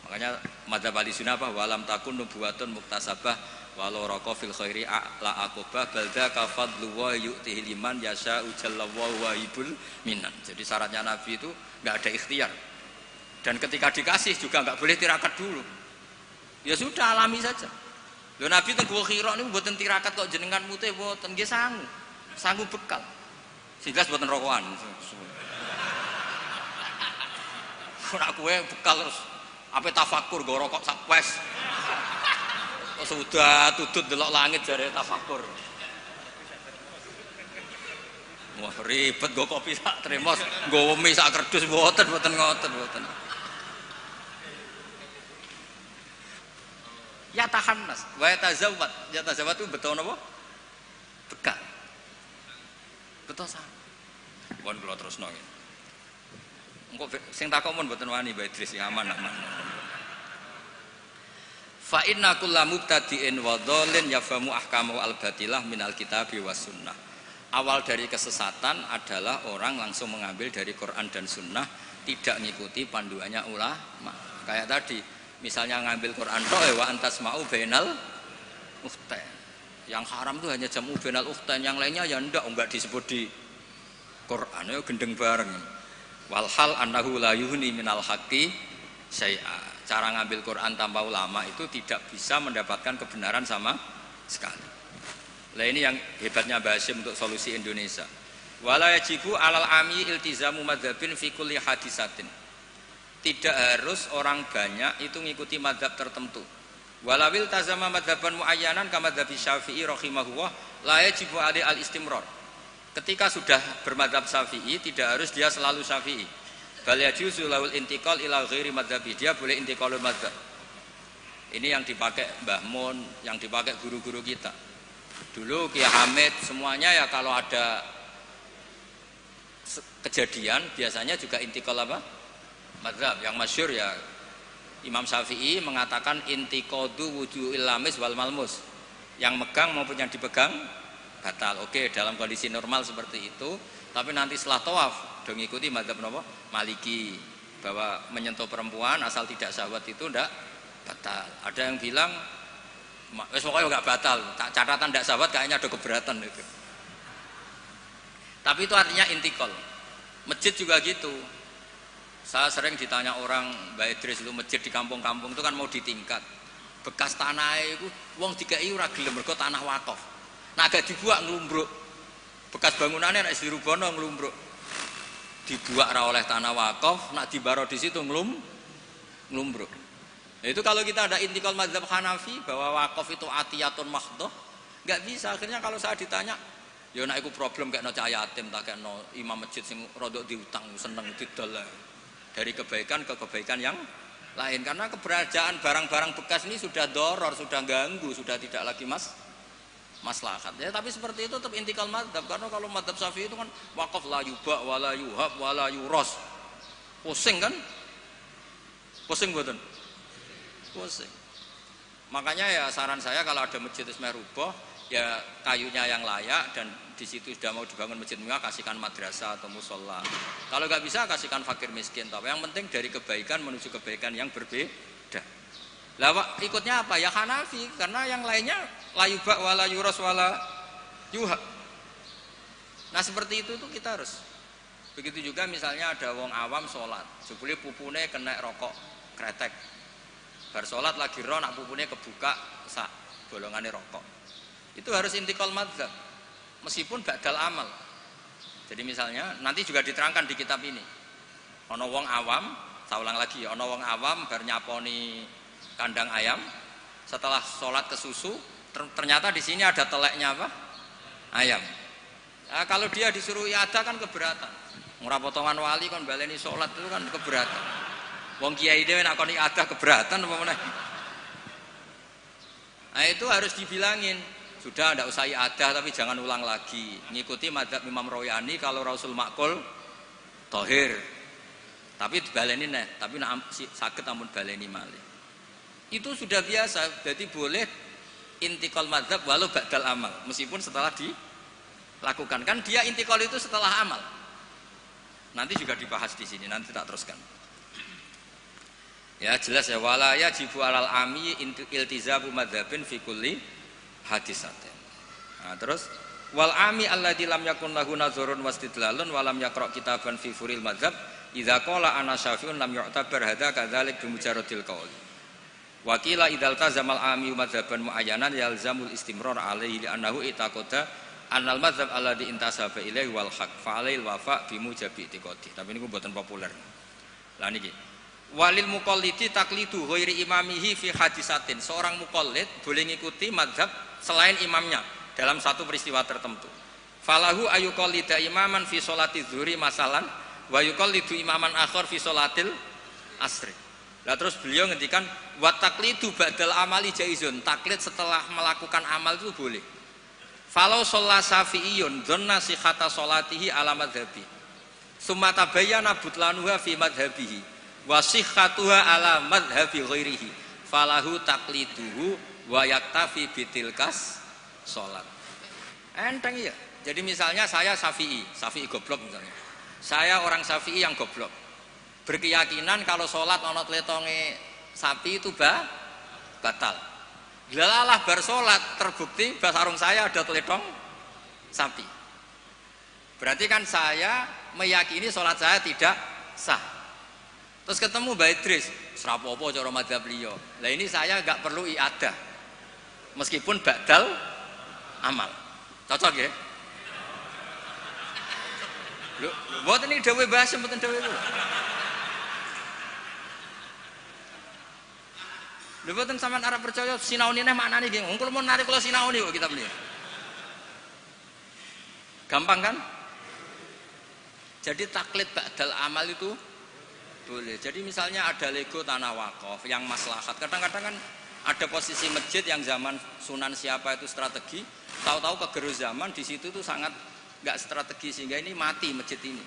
Makanya madzhab ahlussunnah apa? Walam takun nubuwatun muktasabah walau raqa fil khairi la aqobah balda kafadlu wa yu'tihi liman yasha'u jalla wa wahibul minan. Jadi syaratnya Nabi itu nggak ada ikhtiar. Dan ketika dikasih juga nggak boleh tirakat dulu. Ya sudah alami saja. Lho Nabi teng Gua Hira niku mboten tirakat kok jenengan mute mboten nggih sangu. Sangu bekal. Sehingga mboten rokokan. Ora kowe bekal terus Apa tafakur go rokok sak wes. Sudah tutut delok langit jare tafakur. Wah ribet go kopi sak tremos, go mie sak kerdus mboten ngoten. Ya tahannas, wa tazawwad. Ya tazawwad itu betul napa? Bekal. Betul sah. Pun kula terusno nggih. Engko sing takok mun mboten wani Mbak Idris ya aman. Fa inna kullu mubtadi'in wa dhalin yafamu ahkamu al-batilah minal kitabi was sunnah. Awal dari kesesatan adalah orang langsung mengambil dari Quran dan sunnah, tidak ngikuti panduannya ulama. Kayak tadi, misalnya ngambil Quran tok wa antasma'u bainal ukhtain. Yang haram itu hanya jamu bainal ukhtain, yang lainnya ya enggak disebut di Quran, ya gendeng bareng. Walhal annahu la yuhni minal haqqi syai'a. Cara ngambil Quran tanpa ulama itu tidak bisa mendapatkan kebenaran sama sekali. Lah ini yang hebatnya Mbah Hasyim untuk solusi Indonesia. Wala yajibu alal ami iltizamu madzhabin fi kulli hadisatin. Tidak harus orang banyak itu ngikuti madzhab tertentu. Walawil tazama madzhaban muayyanan kama madzhab Syafi'i rahimahullah la yajibu ali al-istimrar. Ketika sudah bermadzhab Syafi'i tidak harus dia selalu Syafi'i. Bal yajuzu laul intiqal ila ghairi madzhabi. Dia boleh intiqalul madzhab. Ini yang dipakai Mbah Mun, yang dipakai guru-guru kita. Dulu Kiai Hamid semuanya ya kalau ada kejadian biasanya juga intiqal apa? Madzhab. Yang masyhur ya Imam Syafi'i mengatakan intiqadu wujuhil lamis wal malmus. Yang megang maupun yang dipegang batal. Oke, dalam kondisi normal seperti itu, tapi nanti setelah tawaf dong ikuti madzhab napa? Maliki, bahwa menyentuh perempuan asal tidak syahwat itu ndak batal. Ada yang bilang wis pokoknya enggak batal, catatan ndak syahwat kayaknya ada keberatan itu. Tapi itu artinya intikal. Masjid juga gitu. Saya sering ditanya orang, Mbak Idris itu masjid di kampung-kampung itu kan mau ditingkat. Bekas tanah itu wong dikai ora gelem mergo tanah wakaf. Nah agak dibuak ngelumbruk. Bekas bangunannya nek dirubono ngelumbruk. Dibuak ra oleh tanah wakaf, nak dibaro di situ ngelumbruk. Nah, itu kalau kita ada intikal mazhab Hanafi bahwa wakaf itu atiyatun mahdhah, enggak bisa. Akhirnya kalau saya ditanya, ya nek iku problem kayak no cahaya yatim tak kayak no imam masjid sing rodok diutang seneng didol. Dari kebaikan ke kebaikan yang lain, karena keberadaan barang-barang bekas ini sudah doror, sudah ganggu, sudah tidak lagi maslahat ya. Tapi seperti itu tetap intikal madzhab, karena kalau madzhab Syafi'i itu kan wakaf la yuba wala yuhab wala yuros. Pusing kan? Pusing mboten? Pusing. Makanya ya saran saya kalau ada masjid ismerubah ya kayunya yang layak dan di situ sudah mau dibangun masjid mewah, kasihkan madrasah atau musola. Kalau nggak bisa kasihkan fakir miskin. Tapi yang penting dari kebaikan menuju kebaikan yang berbeda. Lah ikutnya apa? Ya Hanafi, karena yang lainnya la yuba wala yuras wala yuha. Nah seperti itu tuh kita harus. Begitu juga misalnya ada wong awam sholat, jebule pupune kena rokok kretek. Bar sholat lagi ro nak pupune kebuka sak bolongane rokok. Itu harus intikal madzhab. Meskipun ba'dal amal. Jadi misalnya nanti juga diterangkan di kitab ini. Ana wong awam, saya ulang lagi, ana wong awam bar nyaponi kandang ayam, setelah sholat ke susu, ternyata di sini ada teleknya apa? Ayam. Nah, kalau dia disuruh iada kan keberatan. Ora potongan wali kan baleni sholat itu kan keberatan. Wong kiai dhewe nek kon iada keberatan apa meneh. Nah, itu harus dibilangin. Sudah tidak usah iada tapi jangan ulang lagi. Ngikuti madzhab Imam Royani kalau Rasul makul tohir. Tapi baleni neh, tapi sakit amun baleni malih. Itu sudah biasa. Jadi boleh intikal madzhab walau ba'dal amal, meskipun setelah dilakukan. Kan dia intikal itu setelah amal. Nanti juga dibahas di sini, nanti tak teruskan. Ya jelas ya, wala yajibu alal ami iltizamu madzhabin fi kulli hadisatin. Nah, terus wal ami alladzi lam yakun lahu nazarun wastidlalun wa lam yaqra kitaban fi furil madzhab idza qala ana syafi'un lam yu'tabar hadza kadzalik bi mujarradil qaul. Wa qila idzal tazamal ami madzhaban muayyanan yalzamul istimrar alaihi li annahu itaqada annal madzhab alladzi intasaba ilaihi wal haq fa alail wafa bi mujabi itiqadi. Tapi niku mboten populer. Lah niki Walil muqallidi taqlidu ghairi imamihi fi hadisatin. Seorang muqallid boleh ngikuti mazhab selain imamnya dalam satu peristiwa tertentu. Falahu ayuqallida imaman fi sholati dzuhri masalan wa yuqallidu imaman akhar fi sholatil asri. Lah terus beliau ngendikan wa taqlidu ba'dal amali jaizun. Taklid setelah melakukan amal itu boleh. Falau sholla syafi'iyun dzanna sihhata sholatihi ala madhabi. Summa tabayyana butlanuha fi madhabihi wa sihhatuha ala madhabi ghairihi. Falahu taqliduhu wa yaktafi bitilkas sholat. Enteng ya. Jadi misalnya saya Syafi'i goblok misalnya. Saya orang Syafi'i yang goblok. Berkeyakinan kalau sholat ana tletonge sapi itu batal. Lalah bar sholat terbukti sarung saya ada teletong sapi. Berarti kan saya meyakini sholat saya tidak sah. Terus ketemu Mbak Idris, serapopo cara madzhab beliau. Lah ini saya enggak perlu iadah. Meskipun badal amal. Cocok ya? Lho, mboten iki dawuh Mbah Hasyim mboten dawuh kula. Lho mboten sampean arep percaya sinaune neh maknane nggih. Wong kula mun narik kula sinaune kok kitab niki. Gampang kan? Jadi taklid ba'dal amal itu boleh. Jadi misalnya ada lego tanah wakaf yang maslahat. Kadang-kadang kan ada posisi masjid yang zaman Sunan siapa itu strategi, tahu-tahu kegeru zaman di situ tuh sangat nggak strategi sehingga ini mati masjid ini.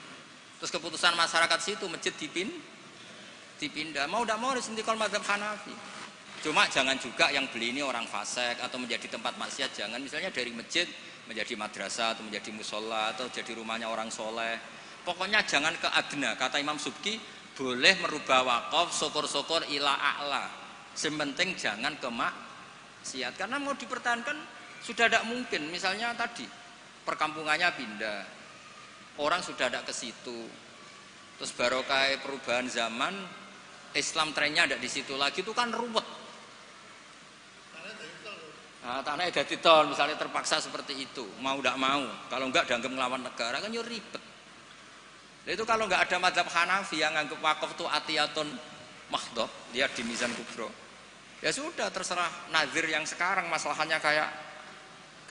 Terus keputusan masyarakat situ masjid dipindah. Mau tidak mau harus intikal mazhab Hanafi. Cuma jangan juga yang beli ini orang fasik atau menjadi tempat maksiat. Jangan misalnya dari masjid menjadi madrasah atau menjadi musola atau jadi rumahnya orang soleh. Pokoknya jangan ke adna. Kata Imam Subki boleh merubah wakaf syukur-syukur ila a'la. Sementing jangan ke maksiat. Karena mau dipertahankan sudah tidak mungkin. Misalnya tadi perkampungannya pindah, orang sudah ada ke situ, terus barokah perubahan zaman, Islam trennya ada di situ lagi, itu kan ruwet. Nah, tanahnya jadi tol, misalnya terpaksa seperti itu, mau tidak mau, kalau enggak dianggap ngelawan negara kan ya ribet. Nah, itu kalau enggak ada mazhab Hanafi yang anggap wakaf itu atiyatun mahdhah, lihat di Mizan Kubro, ya sudah terserah nazir yang sekarang masalahnya kayak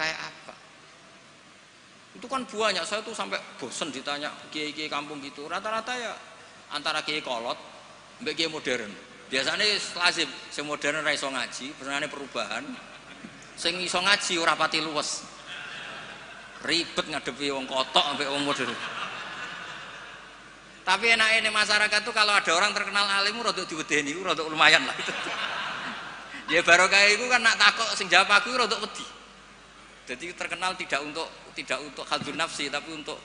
apa. Itu kan banyak, saya tuh sampai bosen ditanya kiai-kiai kampung gitu. Rata-rata ya antara kiai kolot mbek kiai modern. Biasanya lazim sing modern ra iso ngaji, benerane perubahan. Sing iso ngaji ora pati luwes. Ribet ngadepi wong kotok mbek wong modern. Tapi enake ning masyarakat tuh kalau ada orang terkenal alim rada diwedeni, rada lumayan lah. Ya barokah iku kan nak takok sing jawab aku rada wedi. Jadi terkenal tidak untuk hadzun nafsi tapi untuk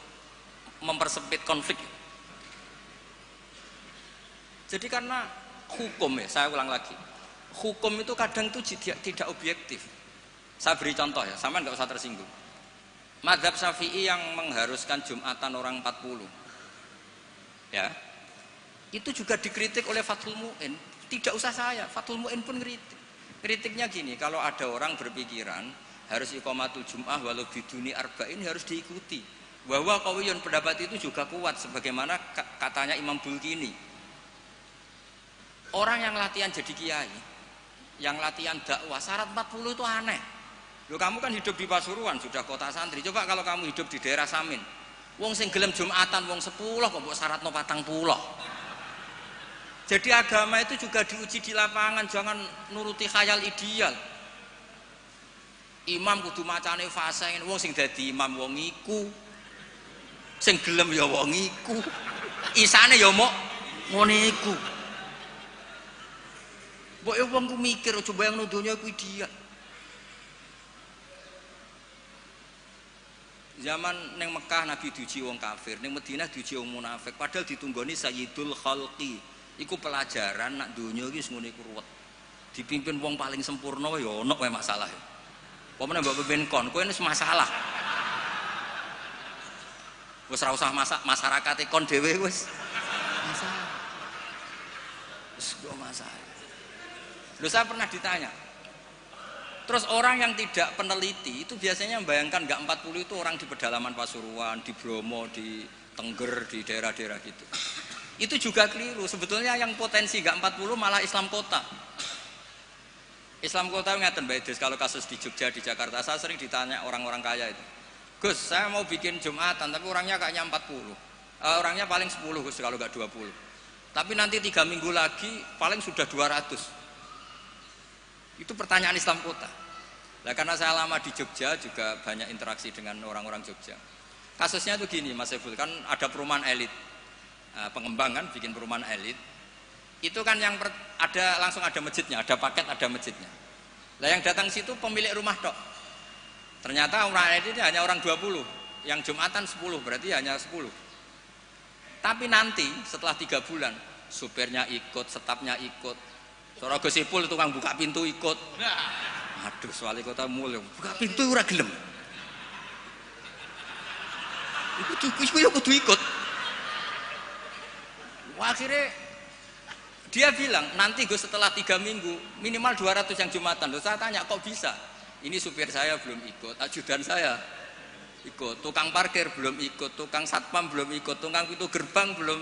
mempersempit konflik. Jadi karena hukum ya, saya ulang lagi, hukum itu kadang itu tidak objektif. Saya beri contoh ya, sama nggak usah tersinggung. Mazhab Syafi'i yang mengharuskan Jumatan orang 40, ya, itu juga dikritik oleh Fathul Mu'in. Tidak usah saya, Fathul Mu'in pun kritik. Kritiknya gini, kalau ada orang berpikiran harus iqamatul jum'ah walau biduni arba'in harus diikuti. Bahwa qawiyun pendapat itu juga kuat sebagaimana katanya Imam Bulkini. Orang yang latihan jadi kiai, yang latihan dakwah syarat 40 itu aneh. Loh kamu kan hidup di Pasuruan, sudah kota santri. Coba kalau kamu hidup di daerah Samin. Wong sing gelem Jumatan wong 10 kok mbok syaratno 40. Jadi agama itu juga diuji di lapangan, jangan nuruti khayal ideal. Imam kudu macane fase ngene, wong sing dadi imam wong iku. Sing gelem ya wong iku. Isane ya mok ngene iku. Mbok wong ku mikir aja bayangno donya iku ideal. Zaman neng Mekah Nabi diuji wong kafir, neng Madinah diuji wong munafik, padahal ditunggoni Sayyidul Khalqi. Iku pelajaran nak donya iki wis ngene iku ruwet. Dipimpin wong paling sempurna ya ono wae masalah. Pemene mbok pimpin kon, kowe wis masalah. Wis ora usah masyarakat kon dhewe wis masalah. Wis kok masalah. Lho saya pernah ditanya. Terus orang yang tidak peneliti itu biasanya membayangkan enggak 40 itu orang di pedalaman Pasuruan, di Bromo, di Tengger, di daerah-daerah gitu. Itu juga keliru. Sebetulnya yang potensi nggak 40 malah Islam kota. Islam kota ngeten Mbak Idris, kalau kasus di Jogja, di Jakarta, saya sering ditanya orang-orang kaya itu, Gus, saya mau bikin Jumatan, tapi orangnya kayaknya 40, orangnya paling 10 Gus, kalau nggak 20, tapi nanti 3 minggu lagi paling sudah 200. Itu pertanyaan Islam kota. Nah, karena saya lama di Jogja, juga banyak interaksi dengan orang-orang Jogja. Kasusnya tuh gini Mas Eful, kan ada perumahan elit, pengembangan bikin perumahan elit, itu kan yang ada langsung ada masjidnya, ada paket, ada masjidnya. Nah yang datang situ pemilik rumah tok. Ternyata orang elit hanya orang 20, yang Jumatan 10, berarti hanya 10. Tapi nanti setelah 3 bulan, supirnya ikut, stafnya ikut, Sora Gosipul tukang buka pintu ikut. Aduh, wali kota mulya buka pintu ora gelem. Iku kudu ikut. Wah, akhirnya dia bilang nanti Gus setelah 3 minggu minimal 200 yang Jumatan. Loh, saya tanya kok bisa? Ini supir saya belum ikut, ajudan saya ikut, tukang parkir belum ikut, tukang satpam belum ikut, tukang pintu gerbang belum.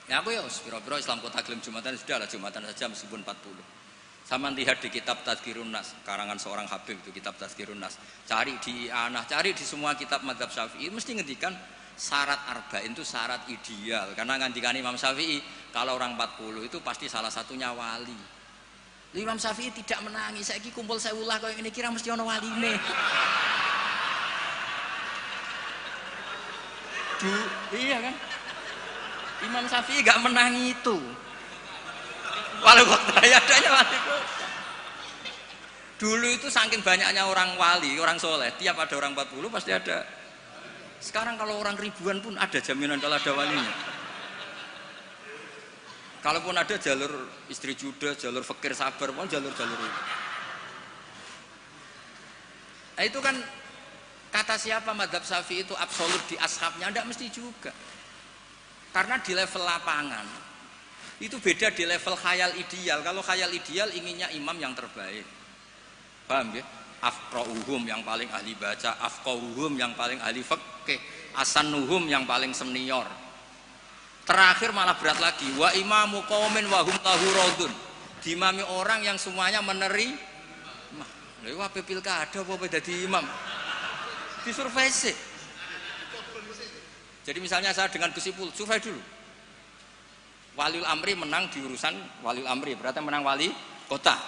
Ya aku ya piro-piro Islam kota gelem Jumatan, sudah lah Jumatan saja meskipun 40. Sama lihat di kitab Tazkirun Nas, karangan seorang Habib itu kitab Tazkirun Nas. Cari di Anah, cari di semua kitab mazhab Syafi'i mesti ngendikan syarat arba'in itu syarat ideal. Karena ngendikan Imam Syafi'i kalau orang 40 itu pasti salah satunya wali. Imam Syafi'i tidak menangis. Saiki kumpul sewulah kaya ngene kira mesti ana waline. Iya kan? Imam Syafi'i gak menangi itu. Walau waktu adanya wali. Dulu itu saking banyaknya orang wali, orang soleh, tiap ada orang 40 pasti ada. Sekarang kalau orang ribuan pun ada jaminan kalau ada walinya. Kalaupun ada jalur istri juda, jalur fakir sabar, pun jalur-jalur itu. Nah, itu kan kata siapa mazhab Syafi'i itu absolut di ashabnya, tidak mesti juga. Karena di level lapangan itu beda di level khayal ideal. Kalau khayal ideal inginnya imam yang terbaik, paham ya? Afqahuhum yang paling ahli baca, afqahuhum yang paling ahli fikih, asanuhum yang paling senior. Terakhir malah berat lagi, wa imamu qaumin wa hum lahu radun. Dimami orang yang semuanya menerima. Lha iku ape pilkada apa dadi imam? Disurvei sih. Jadi misalnya saya dengan Gus Ipul, survei dulu. Waliul Amri menang di urusan Waliul Amri, berarti menang wali kota.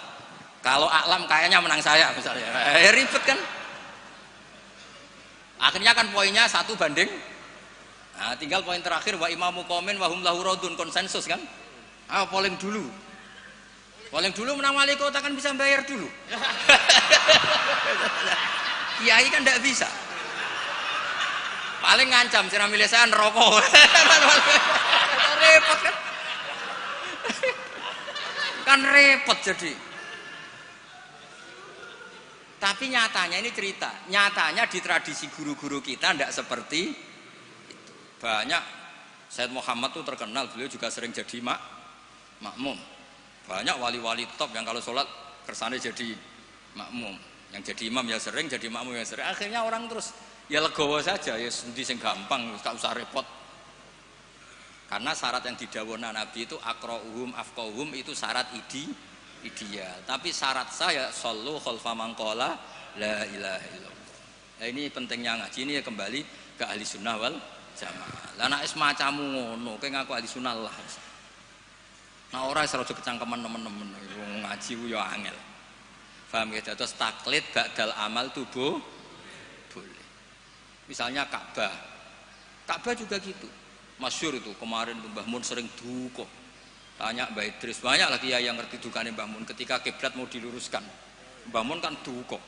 Kalau Aklam kayaknya menang saya misalnya. Ribet kan? Akhirnya kan poinnya 1 banding. Nah, tinggal poin terakhir wa imamu qaumin wa hum lahu radun, konsensus kan? Polling dulu. Polling dulu menang wali kota kan bisa bayar dulu. Kiai kan enggak bisa. Paling ngancam sira milih saya neraka. Repot kan? Kan repot jadi. Tapi nyatanya ini cerita, nyatanya di tradisi guru-guru kita tidak seperti itu. Banyak Said Muhammad tuh terkenal, beliau juga sering jadi makmum. Banyak wali-wali top yang kalau sholat kersane jadi makmum, yang jadi imam ya sering, jadi makmum ya sering. Akhirnya orang terus ya legowo saja, ya sendi sing gampang, gak usah repot. Karena syarat yang didhawuhna Nabi itu aqra'uhum afqahuhum itu syarat ideal. Tapi syarat saya shallu khalfa man qala la ilaha illallah. Nah, ini pentingnya ngaji ini ya kembali ke ahli sunnah wal jamaah. Lah nek semacammu ngono, kowe ngaku ahli sunnah lah. Nah ora iso kecangkeman temen-temen ngaji ku ya angel. Paham ya? Terus taklid ba'dal amal tubuh boleh. Misalnya Ka'bah juga gitu. Masyhur itu kemarin Mbah Mun sering duka. Tanya Mbah Idris, banyak lagi yang ngerti dukane Mbah Mun ketika kiblat mau diluruskan. Mbah Mun kan duka.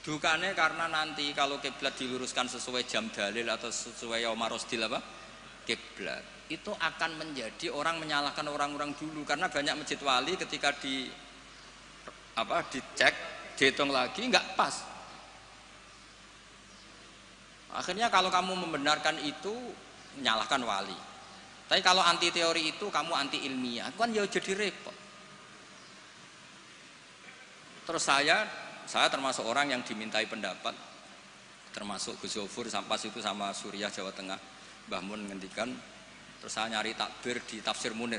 Dukane karena nanti kalau kiblat diluruskan sesuai jam dalil atau sesuai yaum rosdil apa? Kiblat. Itu akan menjadi orang menyalahkan orang-orang dulu karena banyak masjid wali ketika dicek, dihitung lagi nggak pas. Akhirnya kalau kamu membenarkan itu menyalahkan wali. Tapi kalau anti teori itu kamu anti ilmiah, kan ya jadi repot. Terus saya termasuk orang yang dimintai pendapat, termasuk Gus Zofur sampai itu sama Suriah Jawa Tengah. Mbah Mun ngendikan, terus saya nyari takbir di Tafsir Munir.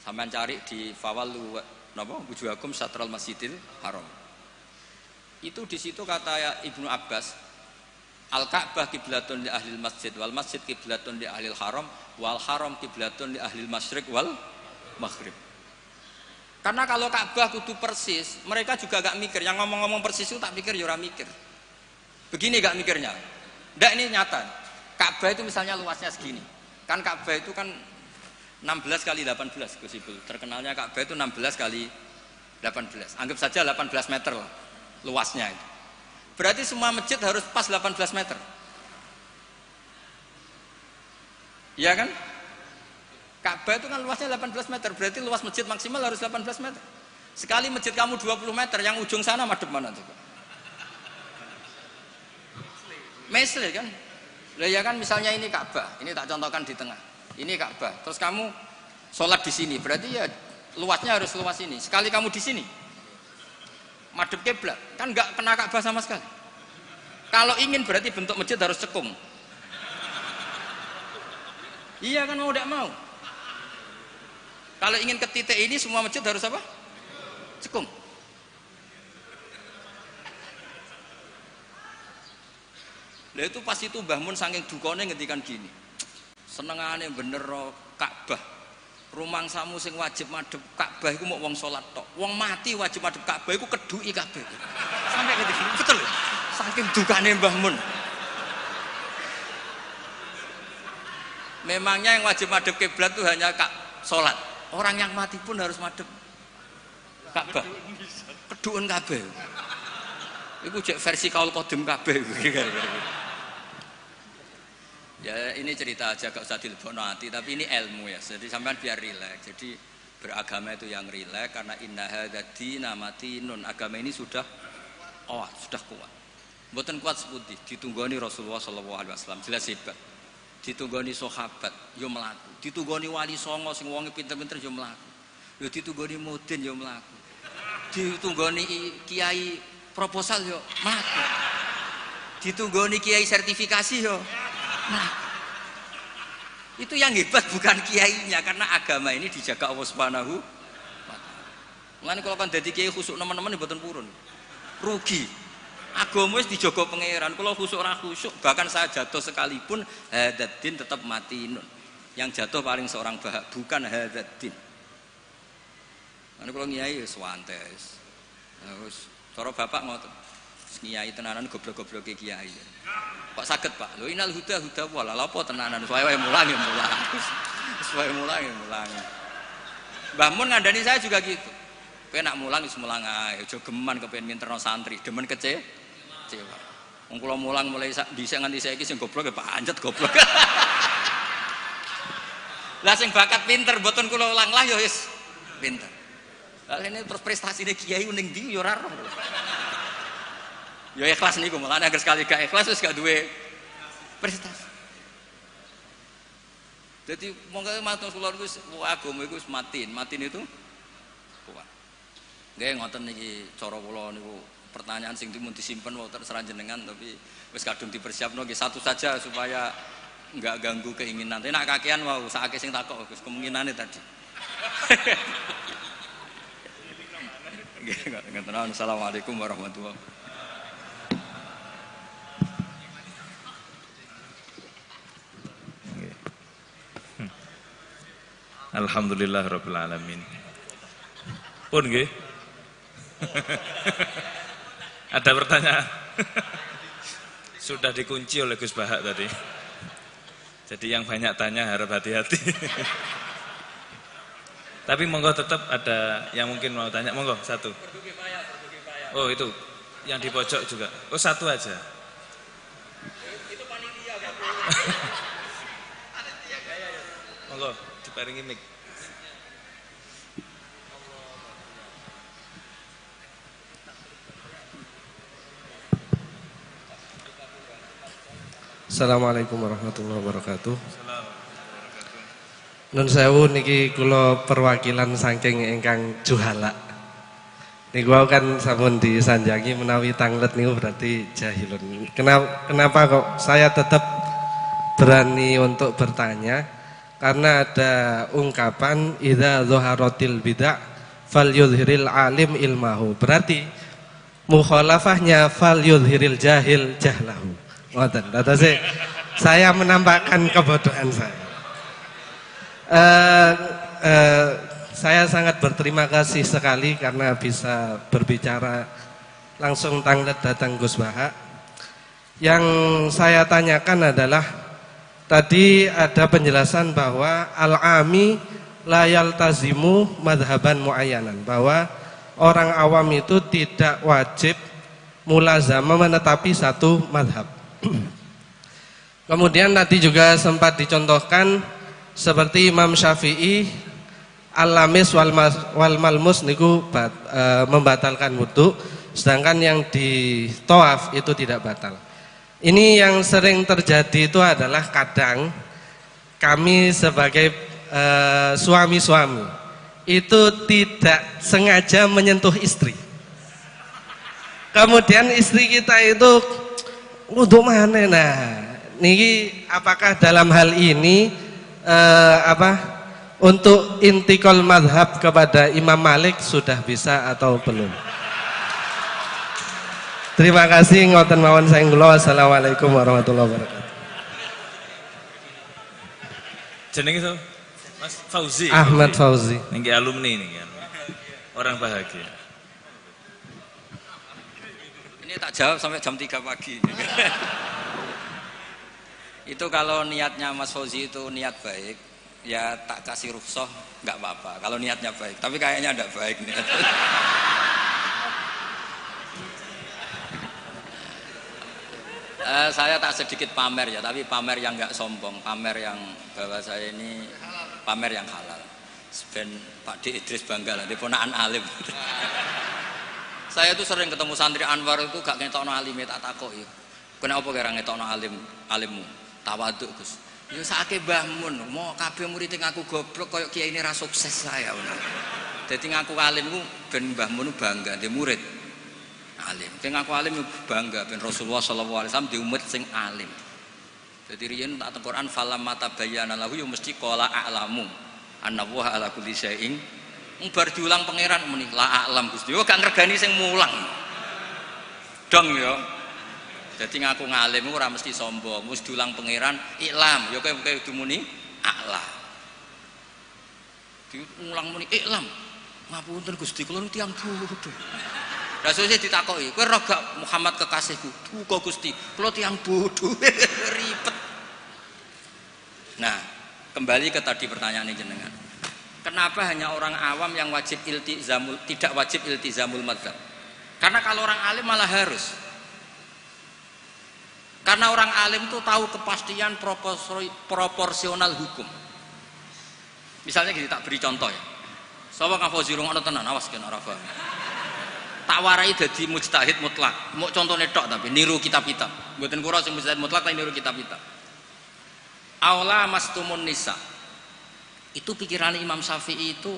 Sampean cari di Fawallu napa wujuhakum satral Masjidil Haram. Itu di situ kata Ibnu Abbas, Al-Ka'bah kiblatun li ahlil masjid wal masjid kiblatun li ahlil haram wal haram kiblatun li ahlil masyriq wal maghrib. Karena kalau Ka'bah kudu persis, mereka juga gak mikir. Yang ngomong-ngomong persis itu tak pikir ya ora mikir. Begini gak mikirnya. Ndak, ini nyata. Ka'bah itu misalnya luasnya segini. Kan Ka'bah itu kan 16 kali 18 Gus Ibul. Terkenalnya Ka'bah itu 16 kali 18. Anggap saja 18 meter lah luasnya itu. Berarti semua masjid harus pas 18 meter. Iya kan? Ka'bah itu kan luasnya 18 meter, berarti luas masjid maksimal harus 18 meter. Sekali masjid kamu 20 meter, yang ujung sana madhep mana tuh? Mesle kan? Lah ya kan, misalnya ini Ka'bah, ini tak contohkan di tengah. Ini Ka'bah, terus kamu sholat di sini, berarti ya luasnya harus luas ini. Sekali kamu di sini, madhep kiblat, kan nggak kena Ka'bah sama sekali. Kalau ingin berarti bentuk masjid harus cekung. Iya kan, mau tidak mau. Kalau ingin ke titik ini semua masjid harus apa? Cekung. Lah itu pas itu Mbah Mun saking dukane ngendikan gini. Senengane bener Ka'bah. Rumangsamu sing wajib madhep Ka'bah iku mok wong salat tok. Wong mati wajib madhep Ka'bah iku keduki kabeh. Sampai ngerti betul. Saking dukane Mbah Mun. Memangnya yang wajib madhep kiblat itu hanya salat. Orang yang mati pun harus madhep Ka'bah. Keduun kabeh. Iku jek versi kaul qadim kabeh. Ya ini cerita aja, gak usah dilebokno ati, tapi ini ilmu ya. Jadi sampean biar rileks. Jadi beragama itu yang rileks karena inna hadzina matinun. Agama ini sudah sudah kuat. Mboten kuat seputih, ditunggoni Rasulullah sallallahu alaihi wasallam jelas hebat. Ditunggoni sahabat yo mlaku, ditunggoni wali songo sing wonge pinter-pinter yo mlaku, yo ditunggoni mudin yo mlaku, ditunggoni kiai proposal yo mlaku, ditunggoni kiai sertifikasi yo mlaku. Itu yang hebat bukan kiainya, karena agama ini dijaga Allah Subhanahu wa taala. Mulane kalau kan dadi kiai khusuk nemen-nemen mboten purun, rugi. Agama wis dijaga pangeran, kalau khusuk ora khusuk, bahkan saya jatuh sekalipun hadzadzin tetap matinun. Yang jatuh paling seorang bahak, bukan hadzadzin. Ane kalau ngiyai wis wantes. Wis cara bapak ngoten. Ngiyai tenanan goblok-gobloke kiai. Kok saged, Pak? Lho inal huda wala apa tenanan. Wae mulang ya mulang. Wae mulang ya mulang. Mbah Mun ngandani saya juga gitu. Kowe nak mulang wis mulang ae, aja geman kepengin minterno santri, demen kecewa. Wong kula mulang mulai dhisik nganti saiki sing goblok ya pancet goblok. Lah sing bakat pinter mboten kula ulang lah ya wis pinter. Lah ini terus prestasine kiai ning ndi ya ora roh. Ya ikhlas niku, makane agar sekali gak ikhlas wis gak duwe prestasi. Jadi monggo matur kula niku agama iku wis matin itu kuat. Nggih ngoten niki cara kula niku, pertanyaan sing dimun disimpen wae terserah jenengan, tapi wis kadung dipersiapno nggih satu saja supaya enggak ganggu keinginan. Tapi nak kakean wau sakake sing takok Gus kemungkinane tadi. Nggih ngoten. Assalamualaikum warahmatullahi wabarakatuh. Alhamdulillahirabbil alamin. Pun nggih. Ada pertanyaan? Sudah dikunci oleh Gus Bahak tadi. Jadi yang banyak tanya harap hati-hati. Tapi monggo tetap ada yang mungkin mau tanya, monggo satu. Oh itu, yang di pojok juga. Oh satu aja. Itu panitia Pak. Monggo diparingi mic. Assalamualaikum warahmatullahi wabarakatuh. Nun sewu niki kula perwakilan saking ingkang juhala. Niku kan sampun disanjangi menawi tanglet niku berarti jahilun. Kenapa kok saya tetap berani untuk bertanya karena ada ungkapan idza dhaharatil bid'ah falyudhiril alim ilmahu. Berarti mukhalafahnya falyudhiril jahil jahlahu. Ngoten. Saya menampakkan kebodohan saya. Saya sangat berterima kasih sekali karena bisa berbicara langsung tanglet datang Gus Baha. Yang saya tanyakan adalah tadi ada penjelasan bahwa al-ami la yaltazimu madhaban muayyanan, bahwa orang awam itu tidak wajib mulazamah menetapi satu madhab. Kemudian tadi juga sempat dicontohkan seperti Imam Syafi'i al-lamis wal malmus niku membatalkan wudu, sedangkan yang di tawaf itu tidak batal. Ini yang sering terjadi itu adalah kadang kami sebagai suami-suami itu tidak sengaja menyentuh istri. Kemudian istri kita itu wudu mana? Nah, niki apakah dalam hal ini untuk intikal madhab kepada Imam Malik sudah bisa atau belum? Terima kasih, ngoten mawon saking kula. Wassalamualaikum warahmatullahi wabarakatuh. Jenenge so? Mas Fauzi. Ahmad Fauzi. Niki alumni nih kan. Orang bahagia. Ini tak jawab sampai jam 3 pagi. Itu kalau niatnya Mas Fauzi itu niat baik, ya tak kasih rukhsah nggak apa-apa kalau niatnya baik, tapi kayaknya tidak baik niat. Saya tak sedikit pamer ya, tapi pamer yang nggak sombong, pamer yang bahwa saya ini pamer yang halal. Ben Pak D Idris bangga lah, dia ponakan alim. Saya tuh sering ketemu santri Anwar itu gak ngetokno alime, tak takoki. Kenapa kira ngetokno alimmu? Tawaduk Gus. Ya sakake Mbah Mun, mau kabeh murid ngaku goblok koyo kiai ini ra sukses saya. Dadi ngaku alimku ben Mbah Mun bangga di murid alim. Sing ngaku alim bangga ben Rasulullah sallallahu alaihi wasallam di umat sing alim. Dadi riyen tak teng Quran falam mata bayyana lahu ya mesti qala a'lamu annallaha ala kulli syai'in. Bar diulang pangeran muni la a'lam Gusti. Yo gak ngregani sing mulang. Dong ya. Jadi ngaku ngalim ora mesti sombong, wis diulang pangeran iklam, ya kowe kudu muni a'la. Diulang muni iklam. Ngapunten Gusti, kula nu tiyang bodho. Lah sesuk ditakoki, kowe ora gak Muhammad kekasihku? Duka Gusti, kula tiyang bodho. Ribet. Nah, kembali ke tadi pertanyaan jenengan. Kenapa hanya orang awam yang wajib iltizamul, tidak wajib iltizamul madzhab? Karena kalau orang alim malah harus. Karena orang alim itu tahu kepastian proporsional hukum. Misalnya gini, tak beri contoh ya. Sapa kang Fauzi rungokno tenan, awas kan ora paham. Tak warai dadi mujtahid mutlak. Mau contone tok tapi niru kitab-kitab. Mboten kura sing mujtahid mutlak tapi niru kitab-kitab. Aula mastumun nisa. Itu pikiran Imam Syafi'i itu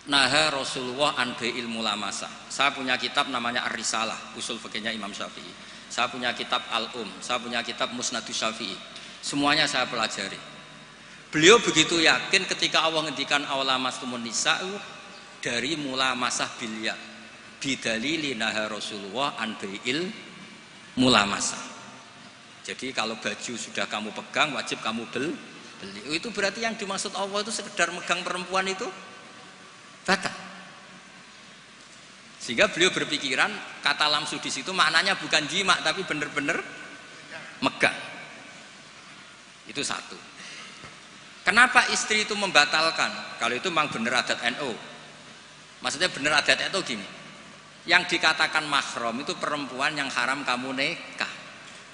naha Rasulullah an bai'il mulamasa. Saya punya kitab namanya Ar-Risalah, usul fikihnya Imam Syafi'i. Saya punya kitab Al-Um, saya punya kitab Musnadus Syafi'i. Semuanya saya pelajari. Beliau begitu yakin ketika Allah ngendikan aula mastumun nisa dari mulamasah bilyat. Bidalili naha Rasulullah an bai'il mulamasah. Jadi kalau baju sudah kamu pegang wajib kamu beli. Itu berarti yang dimaksud Allah itu sekedar megang perempuan itu batal. Sehingga beliau berpikiran kata lamsu di situ maknanya bukan jima tapi benar-benar megang. Itu satu. Kenapa istri itu membatalkan? Kalau itu memang benar adat NU. Maksudnya benar adat NU gini. Yang dikatakan mahram itu perempuan yang haram kamu nikah.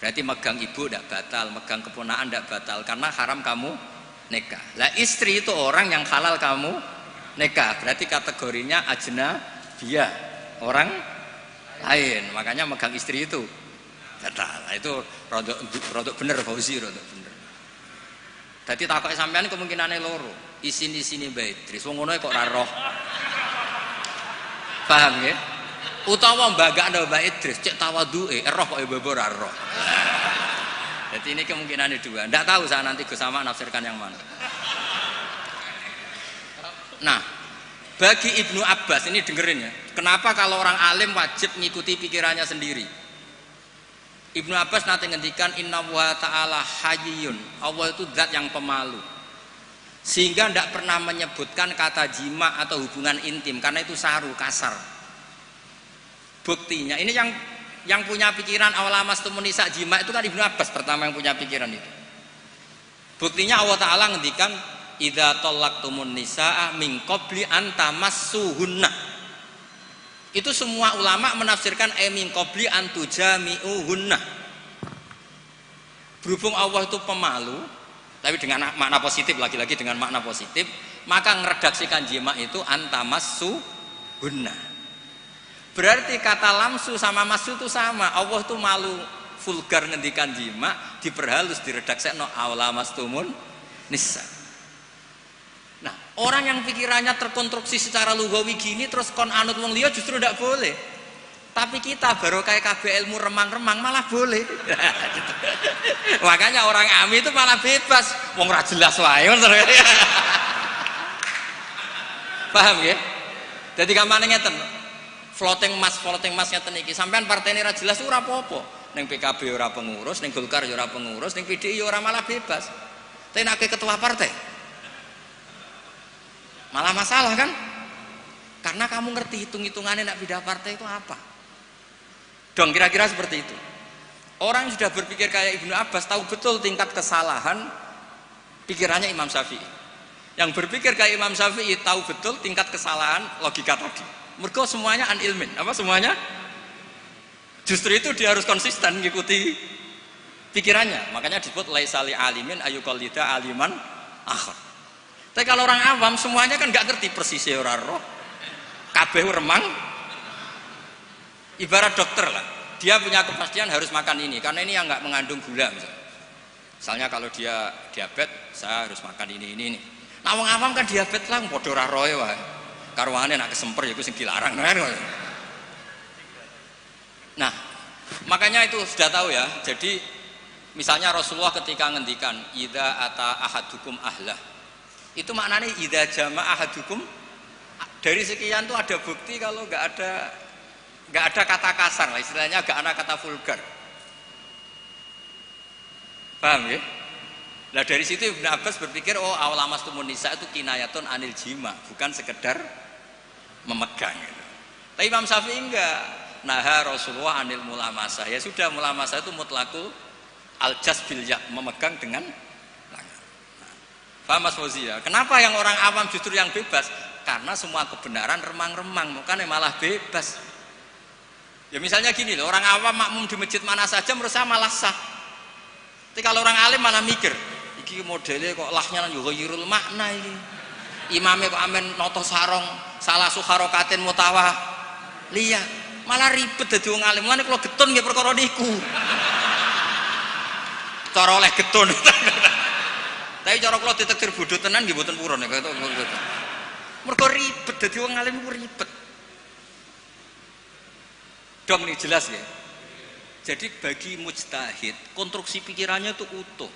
Berarti megang ibu tidak batal, megang keponakan tidak batal karena haram kamu nikah. Lah istri itu orang yang halal kamu nikah. Berarti kategorinya ajnabiyah. Orang lain, makanya megang istri itu batal. Itu rodok bener Fauzi, rodok bener. Dadi takoke sampean kemungkinane loro. Isin-isine Mbah Idris wong ngono kok ora roh. Paham ya? Utawa mbagakno Mbah Idris cek tawaduke roh kok mbok ora roh. Jadi ini kemungkinannya dua. Tidak tahu saya nanti Gus Sama nafsirkan yang mana. Nah, bagi Ibnu Abbas ini dengerin ya. Kenapa kalau orang alim wajib mengikuti pikirannya sendiri? Ibnu Abbas nanti ngendikan Inna wa ta'ala hayyun. Allah itu zat yang pemalu. Sehingga tidak pernah menyebutkan kata jima atau hubungan intim karena itu saru, kasar. Buktinya ini yang punya pikiran awalamas tumunisa jima itu kan Ibnu Abbas pertama yang punya pikiran itu. Buktinya Allah Ta'ala ngendikan idza tallaqtumun nisaa min qabli an tamassuhunna. Itu semua ulama menafsirkan min qabli an tujami'uhunna. Berhubung Allah itu pemalu, tapi dengan makna positif, lagi-lagi dengan makna positif, maka meredaksikan jima itu antamassuhunna. Berarti kata lamsu sama masu itu sama. Allah itu malu vulgar ngendikan jima, diperhalus diredaksekno awlamastumun nisa. Nah, orang yang pikirannya terkonstruksi secara lugawi gini terus kon anut wong liya justru tidak boleh. Tapi kita baru kayak KB ilmu remang-remang malah boleh. Makanya orang ami itu malah bebas. Wong ra jelas wae. Paham ya? Jadi gampang ngeten. Floating mas ngeten iki. Sampean partene ra jelas ora apa-apa. Ning PKB ora pengurus, ning Golkar ya ora pengurus, ning PDI ya ora malah bebas. Tapi nek ketua partai malah masalah kan? Karena kamu ngerti hitung-hitungannya nak pindah partai itu apa? Dong kira-kira seperti itu. Orang yang sudah berpikir kayak Ibnu Abbas tahu betul tingkat kesalahan pikirannya Imam Syafi'i. Yang berpikir kayak Imam Syafi'i tahu betul tingkat kesalahan logika tadi. Mergo semuanya an ilmin. Apa semuanya? Justru itu dia harus konsisten mengikuti pikirannya. Makanya disebut laisali alimin ayyuqallida aliman akhar. Tapi kalau orang awam semuanya kan nggak ngerti persis ora roh. Kabeh remang. Ibarat dokter lah, dia punya kepastian harus makan ini karena ini yang nggak mengandung gula misalnya kalau dia diabetes saya harus makan ini. Nah wong awam kan diabetes lah padha ora roe wae karwane nak kesemper ya iku sing dilarang. Nah makanya itu sudah tahu ya. Jadi misalnya Rasulullah ketika ngendikan idza ata ahadukum ahlah, itu maknanya idza jama ahadukum, dari sekian tuh ada bukti kalau nggak ada kata kasar lah, istilahnya nggak ada kata vulgar. Paham ya? Nah dari situ Ibnu Abbas berpikir oh awlamastumun nisa itu kinayatun anil jima, bukan sekedar memegang gitu. Tapi Imam Syafi'i enggak. Naha Rasulullah anil mulamasa. Ya sudah, mulamasa itu mutlakul aljas bil ya, memegang dengan tangan. Nah, paham Mas Fauzi ya? Kenapa yang orang awam justru yang bebas? Karena semua kebenaran remang-remang, makanya malah bebas. Ya misalnya gini loh, orang awam makmum di masjid mana saja menurut saya malah sah. Tapi kalau orang alim malah mikir, iki modelnya kok lahnya yughayirul makna ini. Imamnya kok amen noto sarong, salah suharokatin mutawa. Lihat, malah ribet dadi wong alim. Mulane kalau getun nggih perkara niku. Cara oleh getun. Tapi cara kula ditektir bodho tenan nggih mboten purun nek kok. Mergo ribet dadi wong alim ku ribet. Dong nih jelas ya. Jadi bagi mujtahid konstruksi pikirannya itu utuh.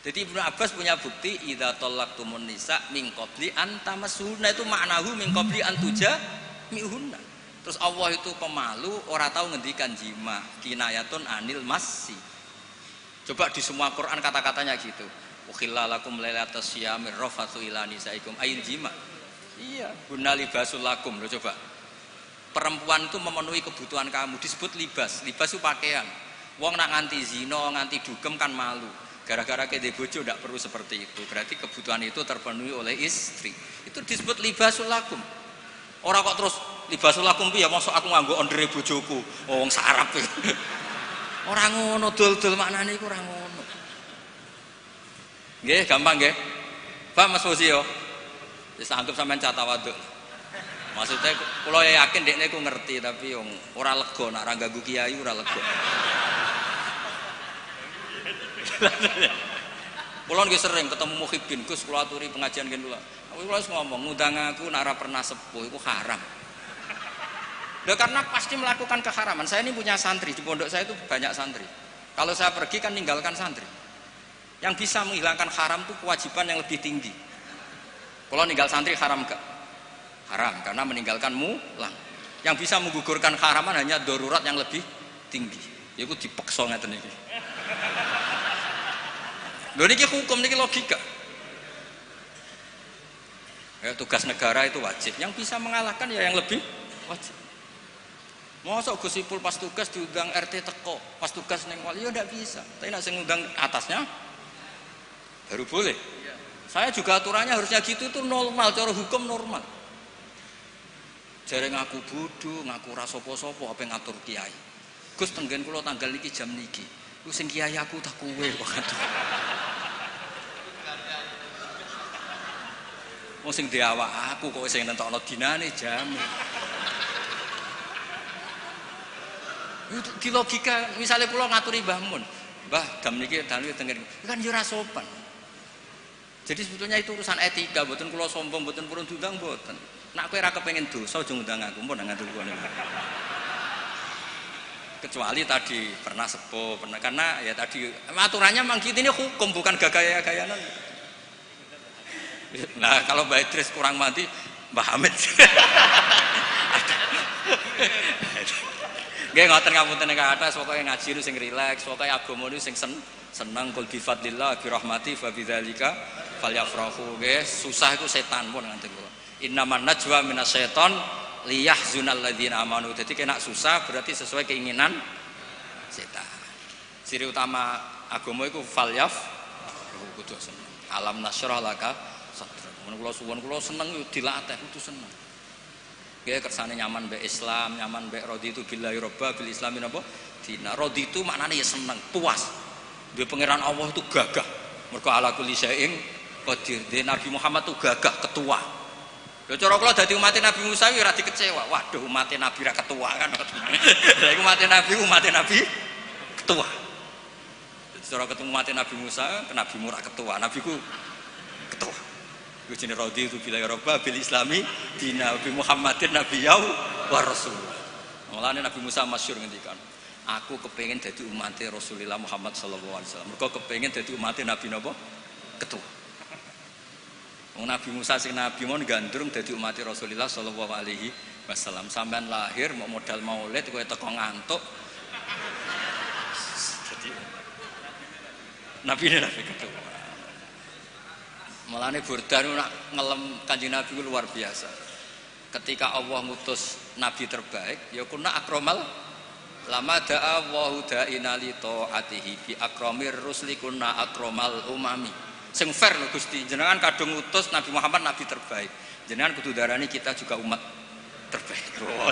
Jadi Ibnu Abbas punya bukti idza tallaqtumun nisa min qabli an tamassuhunna, itu maknahu min qabli an tujami'uhunna. Terus Allah itu pemalu, ora tahu ngendikan jima, kinayatun anil massi. Coba di semua Quran kata-katanya gitu. Ukhilla lakum lailatas syiyamir rafathu ila nisaikum ayil jima. Iya, guna libasul lakum loh coba. Perempuan itu memenuhi kebutuhan kamu, disebut libas. Libas itu pakaian. Wong nak nganti zina, nganti dugem kan malu. Gara-gara kede bojo tidak perlu seperti itu. Berarti kebutuhan itu terpenuhi oleh istri. Itu disebut libasul lakum. Orang kok terus libasul lakum piye? Mosok aku nganggo ondere bojoku. Wong sarap. Ora ngono, dol-dol maknane iku ora ngono. Nggih, gampang nggih. Paham Mas Fauzi yo? Wis anggap sampean catawaduk. Maksudnya kula yakin dekne ku ngerti tapi ora lega nek ora ganggu kiai ora lega. Kula nggih sering ketemu muhibin, Gus kula aturi pengajian kene kula. Kula wis ngomong ngundang aku nek ora pernah sepuh iku haram. Karena pasti melakukan keharaman. Saya ini punya santri di pondok saya itu banyak santri. Kalau saya pergi kan ninggalkan santri. Yang bisa menghilangkan haram itu kewajiban yang lebih tinggi. Kalau ninggal santri haram gak? Haram, karena meninggalkan mulang. Yang bisa menggugurkan haraman hanya darurat yang lebih tinggi. Yaitu dipeksa ngeten iki. Lho niki hukum, niki logika. Ya, tugas negara itu wajib. Yang bisa mengalahkan ya yang lebih wajib. Mosok Gus Ipul pas tugas diundang RT teko, pas tugas neng wali ya ndak bisa. Tapi nek sing ngundang atasnya baru boleh. Saya juga aturannya harusnya gitu, itu normal, cara hukum normal. Jare ngaku bodoh, ngaku ra sapa-sapa apa ngatur kiai. Gus tenggen kula tanggal niki jam niki. Ku sing kiai aku tak kowe kok. Wong sing di awak aku kok sing nentokno dinane jam. Di logika misalnya kula ngaturi Mbah Mun, Mbah jam niki dalem tengen. Kan yo ora sopan. Jadi sebetulnya itu urusan etika, mboten kula sombong, mboten purun diundang mboten. Nek kowe ora kepengin dosa aja ngundang aku, mpun ngatur kono. Kecuali tadi pernah sepuh, pernah karena ya tadi aturannya memang gitu, ini hukum bukan gaya-gayanan. Nah kalau Mbak Idris kurang mati, Mbah Hamid. Nggih ngoten ngapunten ing atas, pokoke ngaji niku sing rileks, pokoke agama niku sing seneng kul bi fadlillah bi rahmati fa bidzalika falyafrahu. Nggih, susah iku setan pun ngoten kula. Innaman najwa minasyaiton liyahzunal ladzina amanu. Dadi kena susah berarti sesuai keinginan setan. Ciri utama agama iku falyafrahu kudu seneng. Alam nasyrah laka sadrak. Mun kula suwun kula seneng yo dilatih kudu seneng. Nggih kersane nyaman mbek Islam, nyaman mbek raditu billahi robba bil islami napa? Dina. Raditu maknane ya seneng, puas. Duwe pangeran Allah itu gagah. Mergo ala kulli syai'in qadir. Nabi Muhammad itu gagah, ketua. Lho cara kula dadi umat Nabi Musa ora dikecewa. Waduh umat Nabi ra ketua kan. Lah iku umat Nabi ketua. Cara ketemu umat Nabi Musa, Nabi Mura ketua, Nabiku ketua. Iku jenenge raditu billahi robba bil islami dina Nabi Muhammadin nabiyau wa rasul. Mulane Nabi Musa masyhur ngendikan, aku kepengin dadi umatnya Rasulullah Muhammad sallallahu alaihi wasallam. Mergo kepengin dadi umatnya Nabi napa? Ketua. Wong Nabi Musa sing nabi mon gandrung dadi umatnya Rasulullah sallallahu alaihi wasallam. Sampean lahir mau modal maulid kowe teko ngantuk. Jadi Nabi ketua. Mulane Burdan nak ngelem Kanjeng Nabi luar biasa. Ketika Allah ngutus nabi terbaik, ya kunna akramal lama da'a Allahu da'ina li ta'atihi bi akramir rusli kunna akramal umami. Sing fair lho Gusti, jenengan kadung ngutus Nabi Muhammad nabi terbaik. Jenengan kudu darani kita juga umat terbaik. Oh,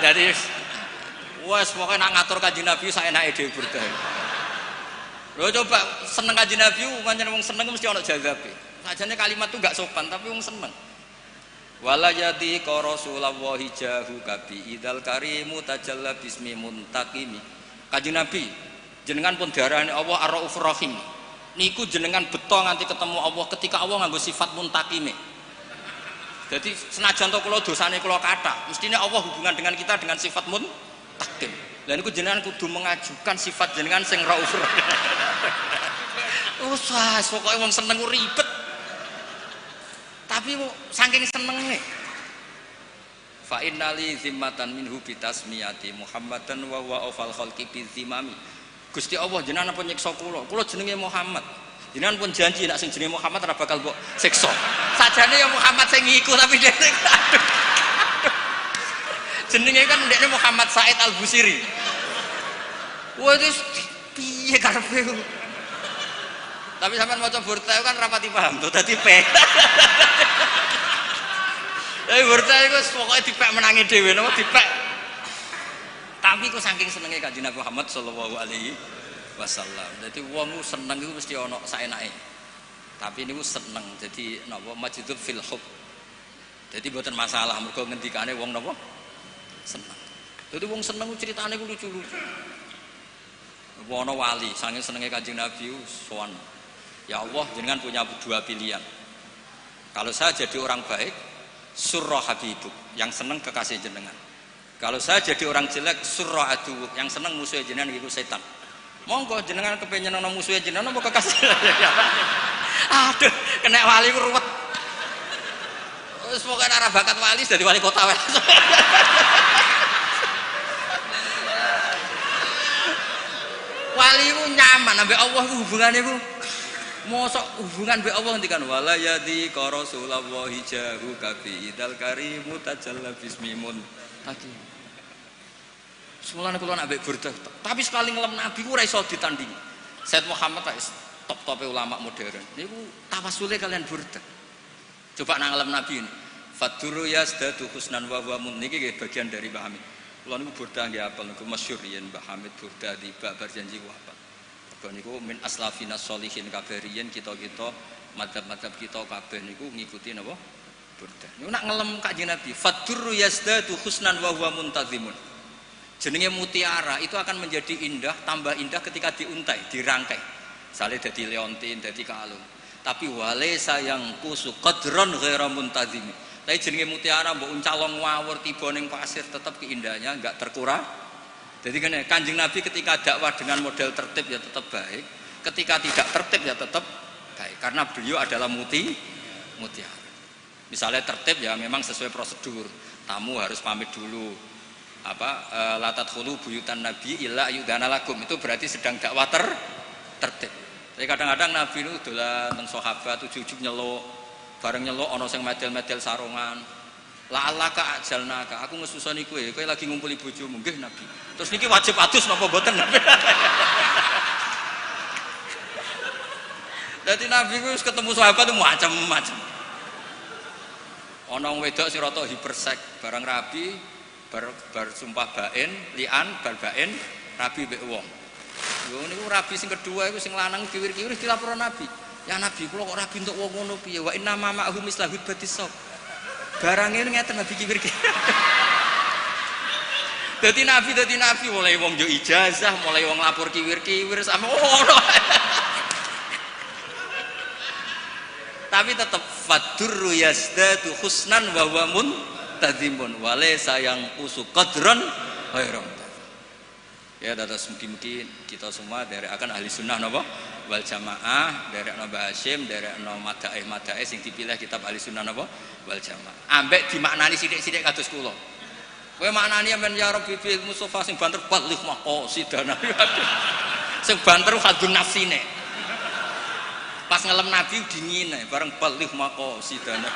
jadi wes pokoke nak ngatur Kanjeng Nabi saenake dhewe Burdan. Lho coba seneng Kanjeng Nabi, pancen wong seneng mesti ana jazabe. Sajane kalimat itu enggak sopan tapi wong seneng. Wala yadi ka Rasulullah jahu kabi idal karimu tajalla bismi muntaqimi. Kanjeng Nabi, jenengan pun diarani Allah Ar-Raufur Rahim. Niku jenengan beto nganti ketemu Allah ketika Allah nganggo sifat muntaqime. Jadi senajan to kula dosane kula kathah, mestine Allah hubungan dengan kita dengan sifat muntaqim. Lah niku jenengan kudu mengajukan sifat jenengan sing raufur. Usah, pokoke wong seneng ku ribet. Tapi saking senenge. Fa innali zimmatan minhu bitasmiyati Muhammadan wa huwa awfal khalqi bi zimami. Gusti Allah jenengan pun nyiksa kula. Kula jenenge Muhammad. Jenengan pun janji nek sing jenenge Muhammad ora bakal mbok siksa. Sajane ya Muhammad sing iku tapi dhek jenenge kan ndekne Muhammad Said Al-Busiri. Wah itu piye karepe. Tapi sampean maca Burda kan rapati paham to dadi pek. Tapi Burda iku pokoke dipek menangi dhewe napa dipek. Tapi ku saking senenge Kanjeng Nabi Muhammad sallallahu alaihi wasallam. Dadi wong seneng iku mesti ana saenake. Tapi niku seneng. Jadi napa majidub fil hub. Jadi mboten masalah mergo ngendikane wong napa seneng. Jadi wong seneng ceritane ku lucu-lucu. Wono wali saking senenge Kanjeng Nabi sowan. Ya Allah, jenengan punya dua pilihan. Kalau saya jadi orang baik, surra habibuk, yang seneng kekasih jenengan. Kalau saya jadi orang jelek, surra aduwuk, yang seneng musuh jenengan itu setan. Monggo jenengan kepengin nang musuhe jenengan apa kekasih. Aduh, kena wali ku ruwet. Wis pokoke ora bakat wali dadi wali kota wae. Wali ku nyaman ambek Allah ku hubungane ku mosok hubungan mbek Allah ngendikan wala yadi ka Rasulullah jahu kafi idal karimu tajalla bismimun tadi. Semulane kula nak mbek burdah, tapi sekali ngelem Nabi ku ora iso ditandingi. Said Muhammad wis top-tope ulama modern. Niku tawasule kalian burdah. Coba nang ngelem Nabi ini. Faduru yazdadu husnan wa huwa mun niki bagian dari Mbah Hamid. Kula niku burdah nggih apal niku masyhur yen Mbah Hamid burdah di bab berjanji ku apa. Niku min aslafina sholihin kabeh riyen kita-kita madzhab-madzhab kita kabeh niku ngikuti napa burdah. Niku nak ngelem Kanjeng Nabi fadurru yazdadu husnan wa huwa muntazimun. Jenenge mutiara itu akan menjadi indah, tambah indah ketika diuntai, dirangkai. Sale dadi leontin, dadi kalung. Tapi walaysa yang kusu qadron ghaira muntazim. Tapi jenenge mutiara mbok uncalong ngawur tiba ning pasir tetap keindahannya enggak terkurang. Jadi kan Kanjeng Nabi ketika dakwah dengan model tertib ya tetap baik, ketika tidak tertib ya tetap baik karena beliau adalah mutiara. Misalnya tertib ya memang sesuai prosedur, tamu harus pamit dulu. La tadkhulu buyutan nabi illa ayudana lakum, itu berarti sedang dakwah tertib. Tapi kadang-kadang Nabi itu dolan teng sahabat ujug-ujug nyeluk, bareng nyeluk ana sing medel-medel sarungan. La'allaka ajalnaka, aku ngesusoni kowe lagi ngumpuli bojomu. Nggih Nabi. Terus niki wajib adus napa mboten Nabi? Dadi Nabi ku ketemu sahabat macam-macam. Ana wong wedok sing rada hipersek, barang rabi, bar sumpah bain, lian, bar bain, rabi mbek wong. Yo niku rabi sing kedua iku sing lanang kiwir-kiwir dilapor Nabi. Ya Nabi, kula kok rabi entuk wong ngono piye? Wa inna ma ma'hu mislahud batisab. Barang ini ngeten Nabi kiwir-kiwir. Dadi Nabi mulai wong yo ijazah, mulai wong lapor kiwir-kiwir sama ono. Tapi tetap fadurru yazdadu husnan wa huwa muntazimun wa laysa yang usu qadran ghairam. Ya dados mungkin kita semua dari akan ahli sunnah napa wal jamaah, dari Mbah Hasyim, dari madaih sing dipilih kitab ahli sunnah napa wal jamaah. Ambek dimaknani sithik-sithik kados kula. Kowe maknani men ya Rabbi bil Mustafa sing banter balih maqasidana. Sing banter hadun nafsine. Pas ngelem Nabi dingin bareng balih maqasidana.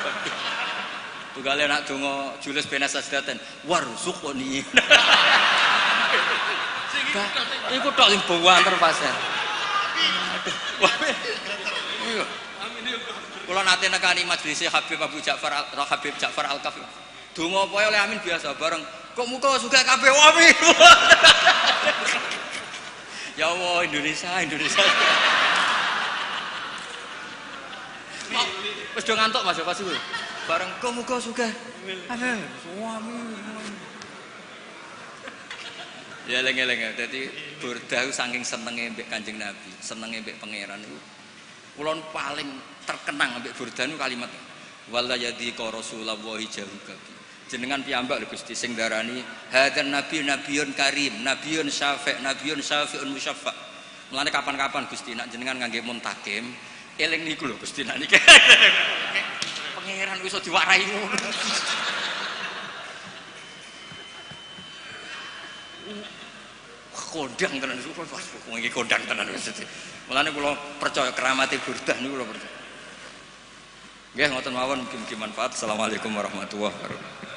Tugale nak donga julus benas sajdaten warzuqni. Iku tok sing banter pasen. Iya. Kula nate nekani majelis Habib Ja'far Al-Kafi. Donga apa oleh amin biasa bareng. Kok muka suka kabeh amin. Ya Allah Indonesia. Wis do ngantuk Mas pasti kuwi. Bareng kok muka suka. Amin. Ya eling-eling dadi burdah saking senenge mbek Kanjeng Nabi, senenge mbek pangeran niku. Kula paling terkenang mbek burdah niku kalimat wala yadi ka Rasulullah jahu kabi. Jenengan piyambak lho Gusti sing darani hadzal nabi nabiyun karim, nabiyun syafi'un musyaffa. Mulane kapan-kapan Gusti nak jenengan ngangge muntakim, eling niku lho Gusti nak niki. Pangeran iso diwarai ngono. Kondang tenan niku pas iki kondang tenan wis. Mulane kula percaya keramate burdah niku kula percaya. Nggih ngoten mawon mugi-mugi manfaat. Assalamualaikum warahmatullahi wabarakatuh.